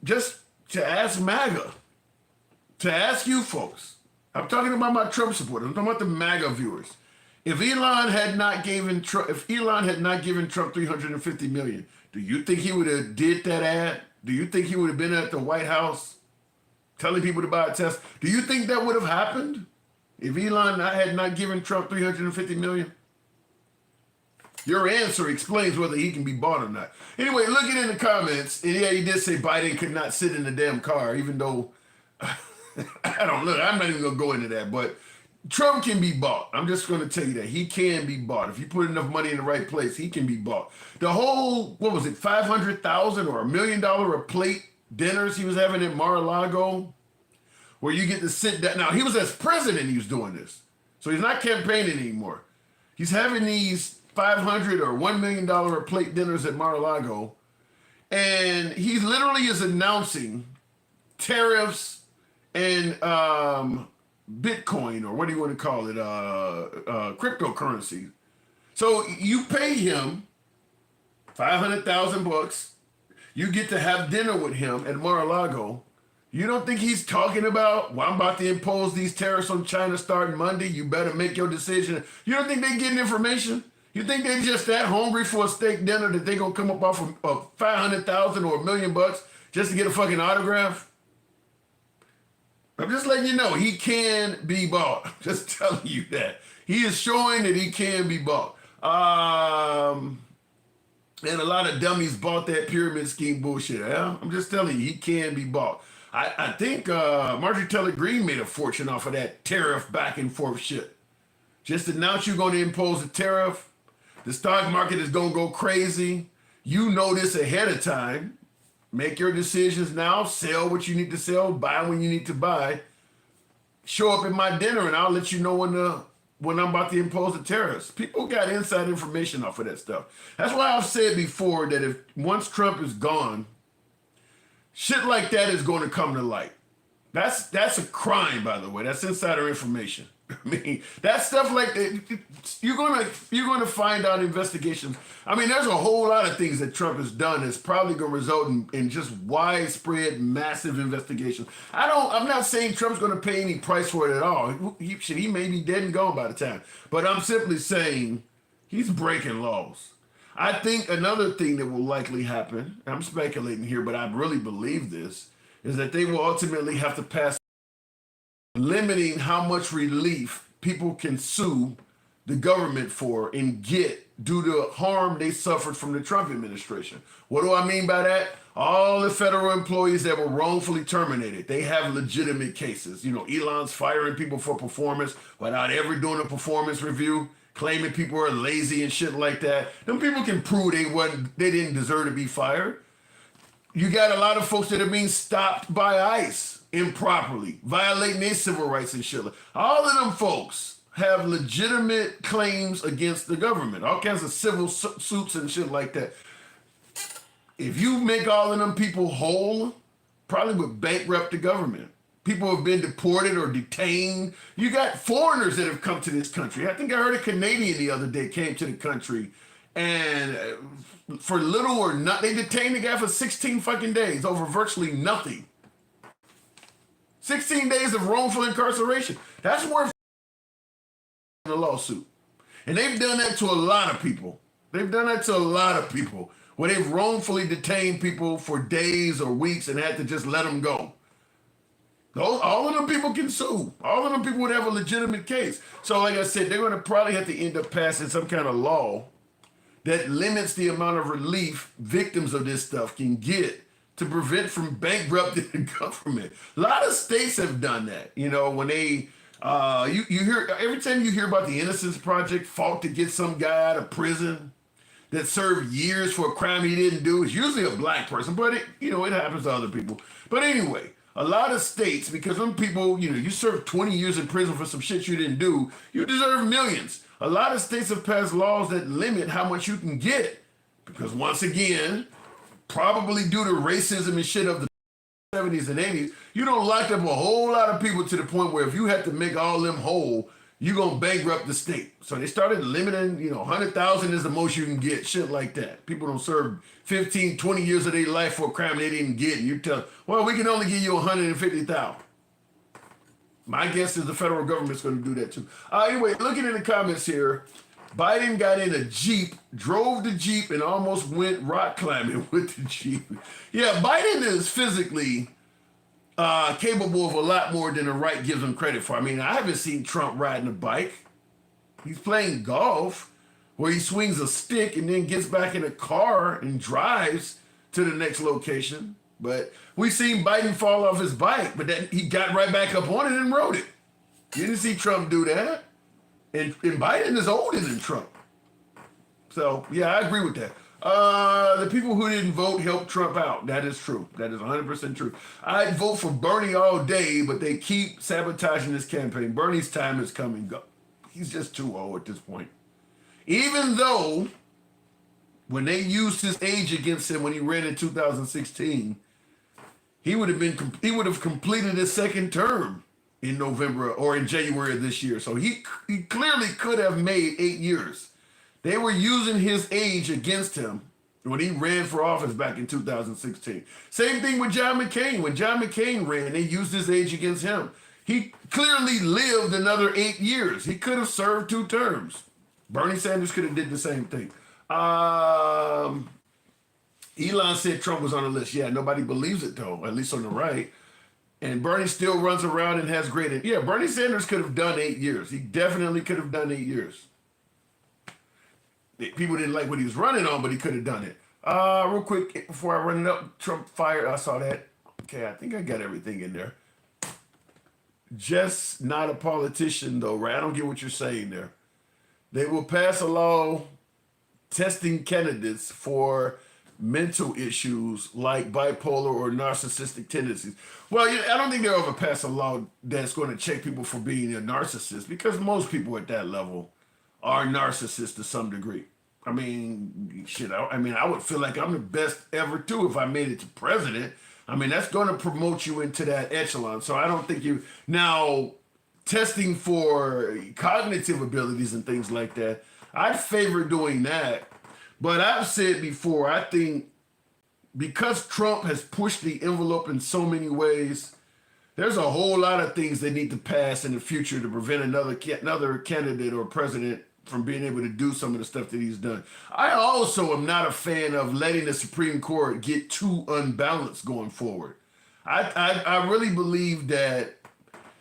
Just to ask MAGA, to ask you folks, I'm talking about my Trump supporters, I'm talking about the MAGA viewers. If Elon had not given Trump $350 million, do you think he would have did that ad? Do you think he would have been at the White House telling people to buy a Tesla? Do you think that would have happened if Elon had not given Trump $350 million? Your answer explains whether he can be bought or not. Anyway, looking in the comments, and yeah, he did say Biden could not sit in the damn car, even though, I'm not even going to go into that, but Trump can be bought. I'm just going to tell you that. He can be bought. If you put enough money in the right place, he can be bought. The whole, what was it, $500,000 or $1 million a plate dinners he was having at Mar-a-Lago, where you get to sit down. Now, he was as president, he was doing this. So he's not campaigning anymore. He's having these $500 or $1 million a plate dinners at Mar-a-Lago, and he literally is announcing tariffs and Bitcoin, or what do you want to call it, cryptocurrency. So you pay him $500,000. You get to have dinner with him at Mar-a-Lago. You don't think he's talking about, well, I'm about to impose these tariffs on China starting Monday. You better make your decision. You don't think they're getting information? You think they're just that hungry for a steak dinner that they're going to come up off of $500,000 or $1 million just to get a fucking autograph? I'm just letting you know, he can be bought. Just telling you that. He is showing that he can be bought. And a lot of dummies bought that pyramid scheme bullshit. Yeah? I'm just telling you, he can be bought. I think Marjorie Taylor Greene made a fortune off of that tariff back and forth shit. Just announce you're going to impose a tariff. The stock market is going to go crazy. You know this ahead of time. Make your decisions now. Sell what you need to sell. Buy when you need to buy. Show up at my dinner and I'll let you know when I'm about to impose the tariffs. People got inside information off of that stuff. That's why I've said before that if once Trump is gone, shit like that is going to come to light. That's a crime, by the way. That's insider information. I mean, that stuff like that, you're gonna find out investigations. I mean, there's a whole lot of things that Trump has done that's probably gonna result in just widespread, massive investigations. I'm not saying Trump's gonna pay any price for it at all. He may be dead and gone by the time. But I'm simply saying he's breaking laws. I think another thing that will likely happen, I'm speculating here, but I really believe this, is that they will ultimately have to pass limiting how much relief people can sue the government for and get due to harm they suffered from the Trump administration. What do I mean by that? All the federal employees that were wrongfully terminated, they have legitimate cases. You know, Elon's firing people for performance without ever doing a performance review, claiming people are lazy and shit like that. Them people can prove they didn't deserve to be fired. You got a lot of folks that are being stopped by ICE improperly, violating their civil rights and shit. All of them folks have legitimate claims against the government, all kinds of civil suits and shit like that. If you make all of them people whole probably would bankrupt the government. People have been deported or detained. You got foreigners that have come to this country. I think I heard a Canadian the other day came to the country, and for little or not, they detained the guy for 16 fucking days over virtually nothing. 16 days of wrongful incarceration. That's worth a lawsuit. And they've done that to a lot of people. They've done that to a lot of people, where they've wrongfully detained people for days or weeks and had to just let them go. All of them people can sue. All of them people would have a legitimate case. So like I said, they're going to probably have to end up passing some kind of law that limits the amount of relief victims of this stuff can get to prevent from bankrupting the government. A lot of states have done that. You know, when they, you hear, every time you hear about the Innocence Project fought to get some guy out of prison that served years for a crime he didn't do, it's usually a black person, but it, you know, it happens to other people. But anyway, a lot of states, because some people, you know, you serve 20 years in prison for some shit you didn't do, you deserve millions. A lot of states have passed laws that limit how much you can get. Because once again, probably due to racism and shit of the 70s and 80s, you don't lock up a whole lot of people to the point where if you have to make all them whole, you're going to bankrupt the state. So they started limiting, you know, 100,000 is the most you can get, shit like that. People don't serve 15, 20 years of their life for a crime they didn't get. And you tell, well, we can only give you 150,000. My guess is the federal government's going to do that too. Anyway, looking in the comments here, Biden got in a Jeep, drove the Jeep, and almost went rock climbing with the Jeep. Yeah, Biden is physically capable of a lot more than the right gives him credit for. I mean, I haven't seen Trump riding a bike. He's playing golf where he swings a stick and then gets back in a car and drives to the next location. But we seen Biden fall off his bike, but then he got right back up on it and rode it. You didn't see Trump do that. And Biden is older than Trump. So, yeah, I agree with that. The people who didn't vote helped Trump out. That is true. That is 100% true. I'd vote for Bernie all day, but they keep sabotaging this campaign. Bernie's time is come and go. He's just too old at this point. Even though when they used his age against him when he ran in 2016, he would have completed his second term in November or in January of this year. So he clearly could have made 8 years. They were using his age against him when he ran for office back in 2016. Same thing with John McCain. When John McCain ran, they used his age against him. He clearly lived another 8 years. He could have served 2 terms. Bernie Sanders could have did the same thing. Elon said Trump was on the list. Yeah, nobody believes it though, at least on the right. And Bernie still runs around and has great. Yeah, Bernie Sanders could have done 8 years. He definitely could have done 8 years. People didn't like what he was running on, but he could have done it. Real quick, before I run it up, Trump fired. I saw that. Okay, I think I got everything in there. Just not a politician, though, right? I don't get what you're saying there. They will pass a law testing candidates for mental issues like bipolar or narcissistic tendencies. Well, I don't think they'll ever pass a law that's going to check people for being a narcissist, because most people at that level are narcissists to some degree. I mean, shit, I would feel like I'm the best ever too if I made it to president. I mean, that's going to promote you into that echelon. So I don't think now testing for cognitive abilities and things like that, I'd favor doing that. But I've said before, I think because Trump has pushed the envelope in so many ways, there's a whole lot of things they need to pass in the future to prevent another candidate or president from being able to do some of the stuff that he's done. I also am not a fan of letting the Supreme Court get too unbalanced going forward. I really believe that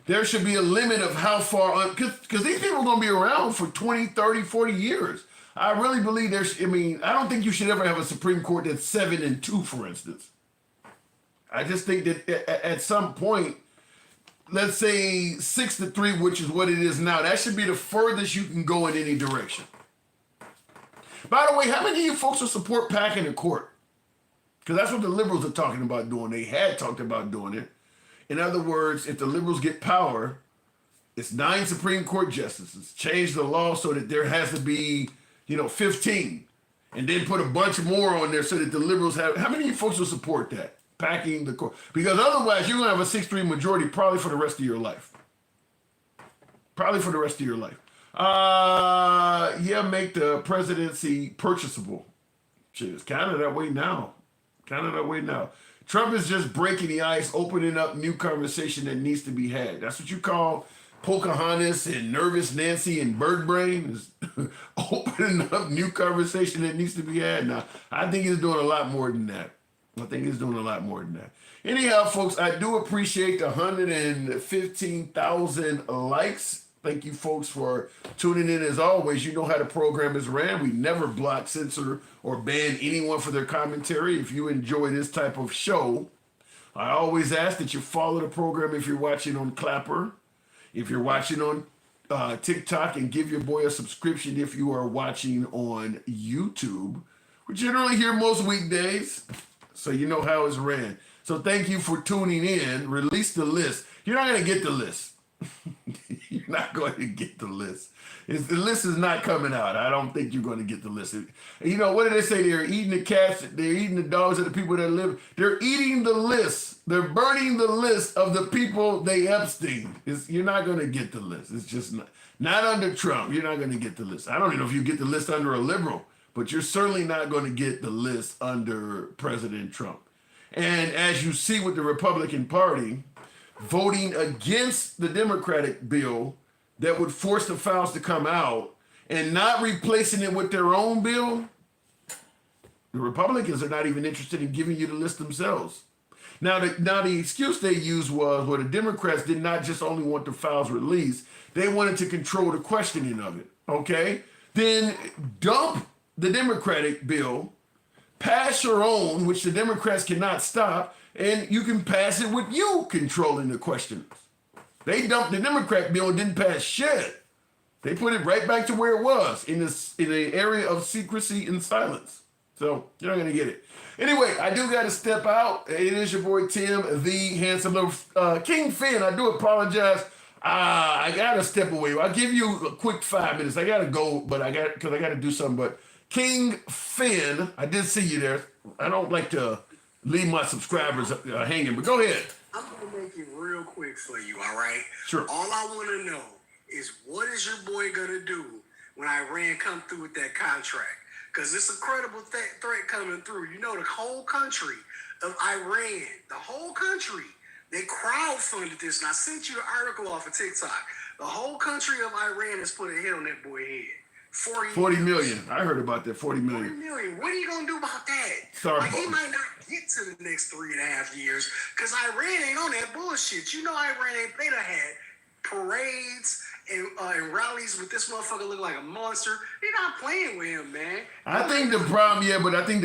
there should be a limit of how far, because these people are going to be around for 20, 30, 40 years. I really believe I don't think you should ever have a Supreme Court that's 7-2, for instance. I just think that at some point, let's say 6-3, which is what it is now, that should be the furthest you can go in any direction. By the way, how many of you folks will support packing the court? Because that's what the liberals are talking about doing. They had talked about doing it. In other words, if the liberals get power, it's 9 Supreme Court justices. Change the law so that there has to be 15, and then put a bunch more on there so that the liberals have. How many of you folks will support that? packing the court. Because otherwise, you're going to have a 6-3 majority probably for the rest of your life. Probably for the rest of your life. Yeah, make the presidency purchasable. Shit, it's kind of that way now. Kind of that way now. Trump is just breaking the ice, opening up new conversation that needs to be had. That's what you call Pocahontas and Nervous Nancy and Bird Brain, is opening up new conversation that needs to be had. Now, I think he's doing a lot more than that. Anyhow, folks, I do appreciate the 115,000 likes. Thank you, folks, for tuning in. As always, you know how the program is ran. We never block, censor, or ban anyone for their commentary. If you enjoy this type of show, I always ask that you follow the program if you're watching on Clapper, if you're watching on TikTok, and give your boy a subscription if you are watching on YouTube. We generally here most weekdays, so you know how it's ran. So thank you for tuning in. Release the list. You're not going to get the list. You're not going to get the list. The list is not coming out. I don't think you're going to get the list. You know, what did they say? They're eating the cats. They're eating the dogs of the people that live. They're eating the list. They're burning the list of the people they Epstein. You're not going to get the list. It's just not under Trump. You're not going to get the list. I don't even know if you get the list under a liberal, but you're certainly not going to get the list under President Trump. And as you see with the Republican Party, voting against the Democratic bill that would force the files to come out and not replacing it with their own bill, the Republicans are not even interested in giving you the list themselves. Now the excuse they used was, well, the Democrats did not just only want the files released, they wanted to control the questioning of it, okay? Then dump the Democratic bill, pass your own, which the Democrats cannot stop, and you can pass it with you controlling the questions. They dumped the Democrat bill and didn't pass shit. They put it right back to where it was, in the area of secrecy and silence. So you're not going to get it. Anyway, I do got to step out. It is your boy Tim, the handsome little King Finn. I do apologize. I got to step away. I'll give you a quick 5 minutes. I got to go, but I got to do something. But King Finn, I did see you there. I don't like to leave my subscribers hanging, but go ahead. I'm going to make it real quick for you, all right? Sure. All I want to know is, what is your boy going to do when Iran come through with that contract? Because it's a credible threat coming through. You know, the whole country of Iran, the whole country, they crowdfunded this. And I sent you an article off of TikTok. The whole country of Iran has put a hit on that boy head. 40 million. I heard about that. 40 million. 40 million. What are you going to do about that? Sorry. Like, he might not get to the next 3.5 years because Iran ain't on that bullshit. You know, Iran ain't, they done had parades and rallies with this motherfucker look like a monster. They're not playing with him, man. I think the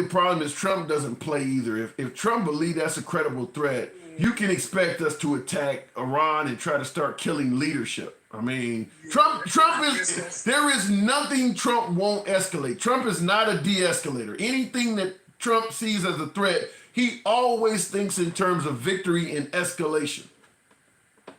problem is Trump doesn't play either. If Trump believes that's a credible threat, you can expect us to attack Iran and try to start killing leadership. I mean, Trump there is nothing Trump won't escalate. Trump is not a de-escalator. Anything that Trump sees as a threat, he always thinks in terms of victory and escalation.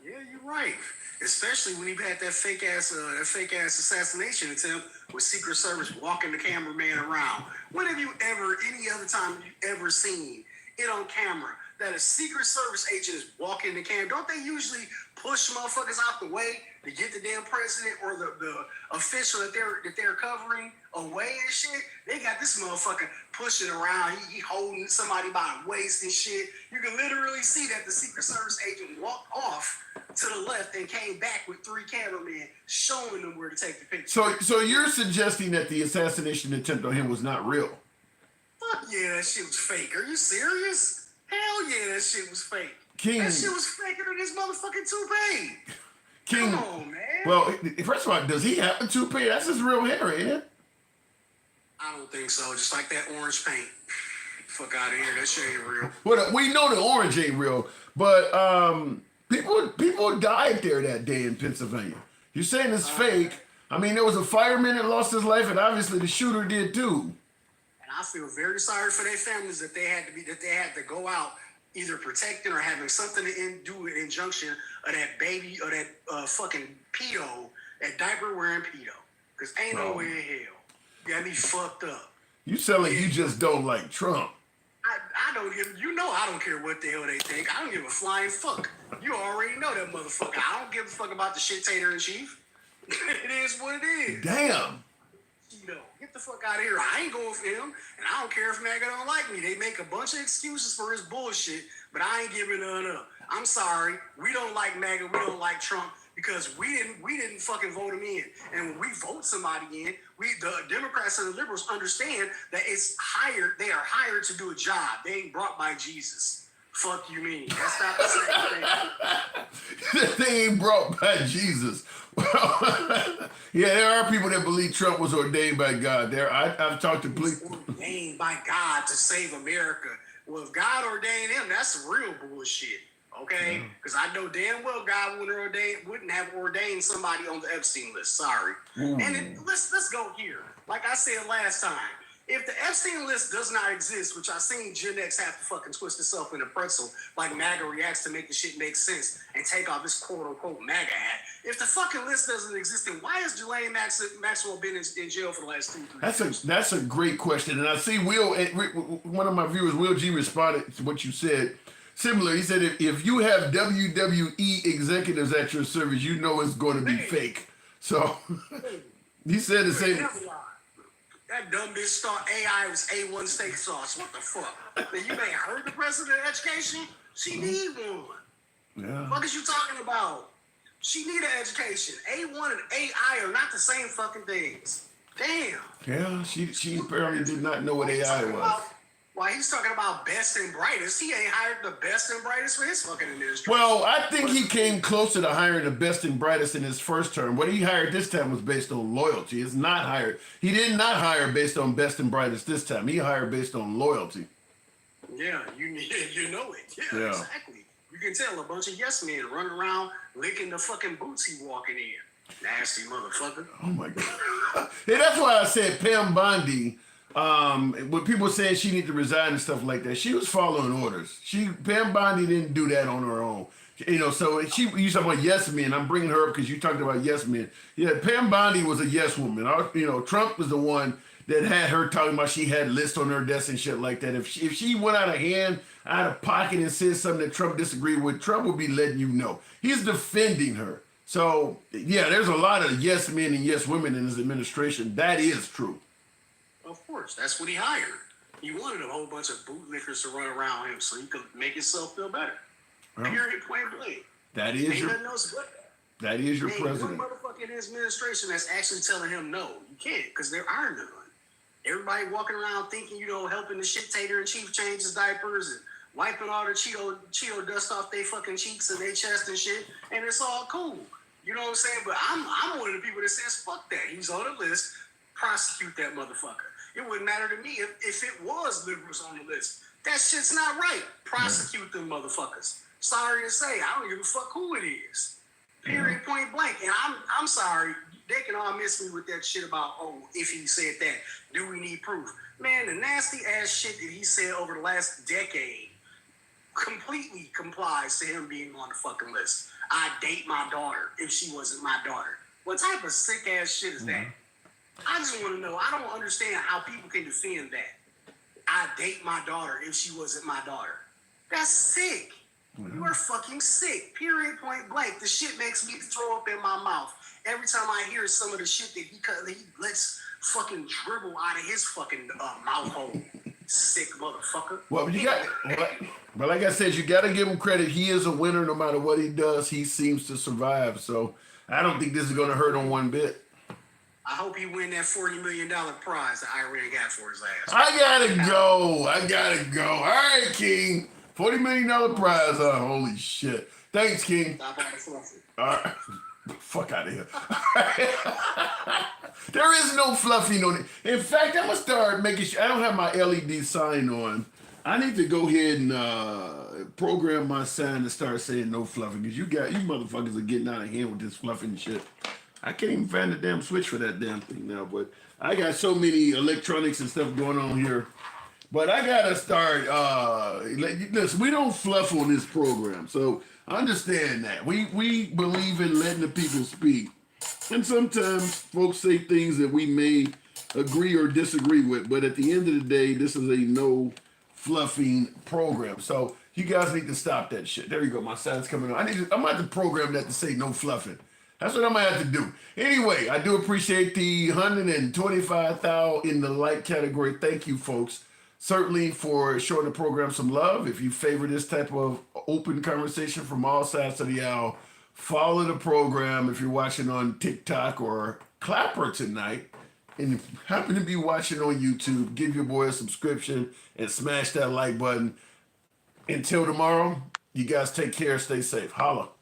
Yeah, you're right. Especially when he had that fake ass assassination attempt with Secret Service walking the cameraman around. When have you ever, any other time you ever seen it on camera that a Secret Service agent is walking the camera? Don't they usually push motherfuckers out the way to get the damn president or the official that they're covering away and shit? They got this motherfucker pushing around. He holding somebody by the waist and shit. You can literally see that the Secret Service agent walked off to the left and came back with 3 cameramen showing them where to take the picture. So you're suggesting that the assassination attempt on him was not real? Fuck yeah, that shit was fake. Are you serious? Hell yeah, that shit was fake. King, that shit was faker than this motherfucking toupee. King, come on, man. Well, first of all, does he have a toupee? That's his real hair, ain't it? I don't think so. Just like that orange paint. Fuck out of here. That shit ain't real. Well, we know the orange ain't real, but people died there that day in Pennsylvania. You're saying it's fake. I mean, there was a fireman that lost his life, and obviously the shooter did too. And I feel very sorry for their families that they had to go out either protecting or having something to do an injunction of that baby or that fucking pedo, that diaper wearing pedo. Because ain't no way in hell. You got me fucked up. You sound like you just don't like Trump. I I don't care what the hell they think. I don't give a flying fuck. You already know that motherfucker. I don't give a fuck about the shit-tater in chief. It is what it is. Damn. Get the fuck out of here. I ain't going for him, and I don't care if MAGA don't like me. They make a bunch of excuses for his bullshit, but I ain't giving none up. I'm sorry. We don't like MAGA. We don't like Trump because we didn't fucking vote him in. And when we vote somebody in, the Democrats and the liberals understand that they are hired to do a job. They ain't brought by Jesus. Fuck you mean. That's not the same thing. They ain't brought by Jesus. Yeah, there are people that believe Trump was ordained by God. I've talked to police. Ordained by God to save America. Well, if God ordained him, that's real bullshit. Okay? Because I know damn well God wouldn't have ordained somebody on the Epstein list. Sorry. And then, let's go here. Like I said last time, if the Epstein list does not exist, which I seen Gen X have to fucking twist itself in a pretzel, like MAGA reacts to make the shit make sense and take off his quote-unquote MAGA hat. If the fucking list doesn't exist, then why has Ghislaine Maxwell been in jail for the last 2 years? That's a great question. And I see one of my viewers, Will G, responded to what you said. Similar, he said, if you have WWE executives at your service, you know it's going to be fake. So he said the same. That dumb bitch thought AI was A1 steak sauce. What the fuck? You ain't heard the president of education? She need one. Yeah. What is you talking about? She need an education. A1 and AI are not the same fucking things. Damn. Yeah, she apparently did not know what AI was. While he's talking about best and brightest, he ain't hired the best and brightest for his fucking administration. Well, I think he came closer to hiring the best and brightest in his first term. What he hired this time was based on loyalty. It's not hired. He did not hire based on best and brightest this time. He hired based on loyalty. Yeah, you know it. Yeah, exactly. You can tell a bunch of yes men running around licking the fucking boots he walking in. Nasty motherfucker. Oh my God. Yeah, that's why I said Pam Bondi. When people saying she need to resign and stuff like that, she was following orders. Pam Bondi didn't do that on her own. So you talking about yes men. I'm bringing her up because you talked about yes men. Yeah, Pam Bondi was a yes woman. Trump was the one that had her talking about she had lists on her desk and shit like that. If she went out of hand, out of pocket and said something that Trump disagreed with, Trump would be letting you know. He's defending her. So yeah, there's a lot of yes men and yes women in his administration. That is true. Of course, that's what he hired. He wanted a whole bunch of bootlickers to run around him so he could make himself feel better. Well, period, point blank. That is your president. One motherfucker in his administration that's actually telling him no. You can't, because there are none. Everybody walking around thinking, helping the shit-tater and chief change his diapers and wiping all the Cheeto dust off their fucking cheeks and their chest and shit, and it's all cool. You know what I'm saying? But I'm one of the people that says, fuck that. He's on the list. Prosecute that motherfucker. It wouldn't matter to me if it was liberals on the list. That shit's not right. Prosecute them motherfuckers. Sorry to say, I don't give a fuck who it is. Period, point blank. And I'm sorry, they can all miss me with that shit about, if he said that, do we need proof? Man, the nasty ass shit that he said over the last decade completely complies to him being on the fucking list. I'd date my daughter if she wasn't my daughter. What type of sick ass shit is that? I just want to know. I don't understand how people can defend that. I date my daughter if she wasn't my daughter. That's sick. You are fucking sick. Period. Point blank. The shit makes me throw up in my mouth every time I hear some of the shit that he lets fucking dribble out of his fucking mouth hole. Sick motherfucker. Well, but like I said, you got to give him credit. He is a winner no matter what he does. He seems to survive. So I don't think this is going to hurt him one bit. I hope he win that $40 million prize that Iran got for his ass. I gotta go. All right, King. $40 million prize. Holy shit. Thanks, King. Stop on the fluffy. All right. Fuck out of here. There is no fluffy no. In fact, I'm gonna start making sure I don't have my LED sign on. I need to go ahead and program my sign to start saying no fluffing because you motherfuckers are getting out of hand with this fluffing shit. I can't even find the damn switch for that damn thing now, but I got so many electronics and stuff going on here. But I gotta start. Listen, we don't fluff on this program, so understand that we believe in letting the people speak, and sometimes folks say things that we may agree or disagree with. But at the end of the day, this is a no fluffing program. So you guys need to stop that shit. There you go. My sign's coming on. I'm gonna have to program that to say no fluffing. That's what I'm gonna have to do. Anyway, I do appreciate the 125,000 in the like category. Thank you, folks. Certainly for showing the program some love. If you favor this type of open conversation from all sides of the aisle, follow the program. If you're watching on TikTok or Clapper tonight, and if you happen to be watching on YouTube, give your boy a subscription and smash that like button. Until tomorrow, you guys take care. Stay safe. Holla.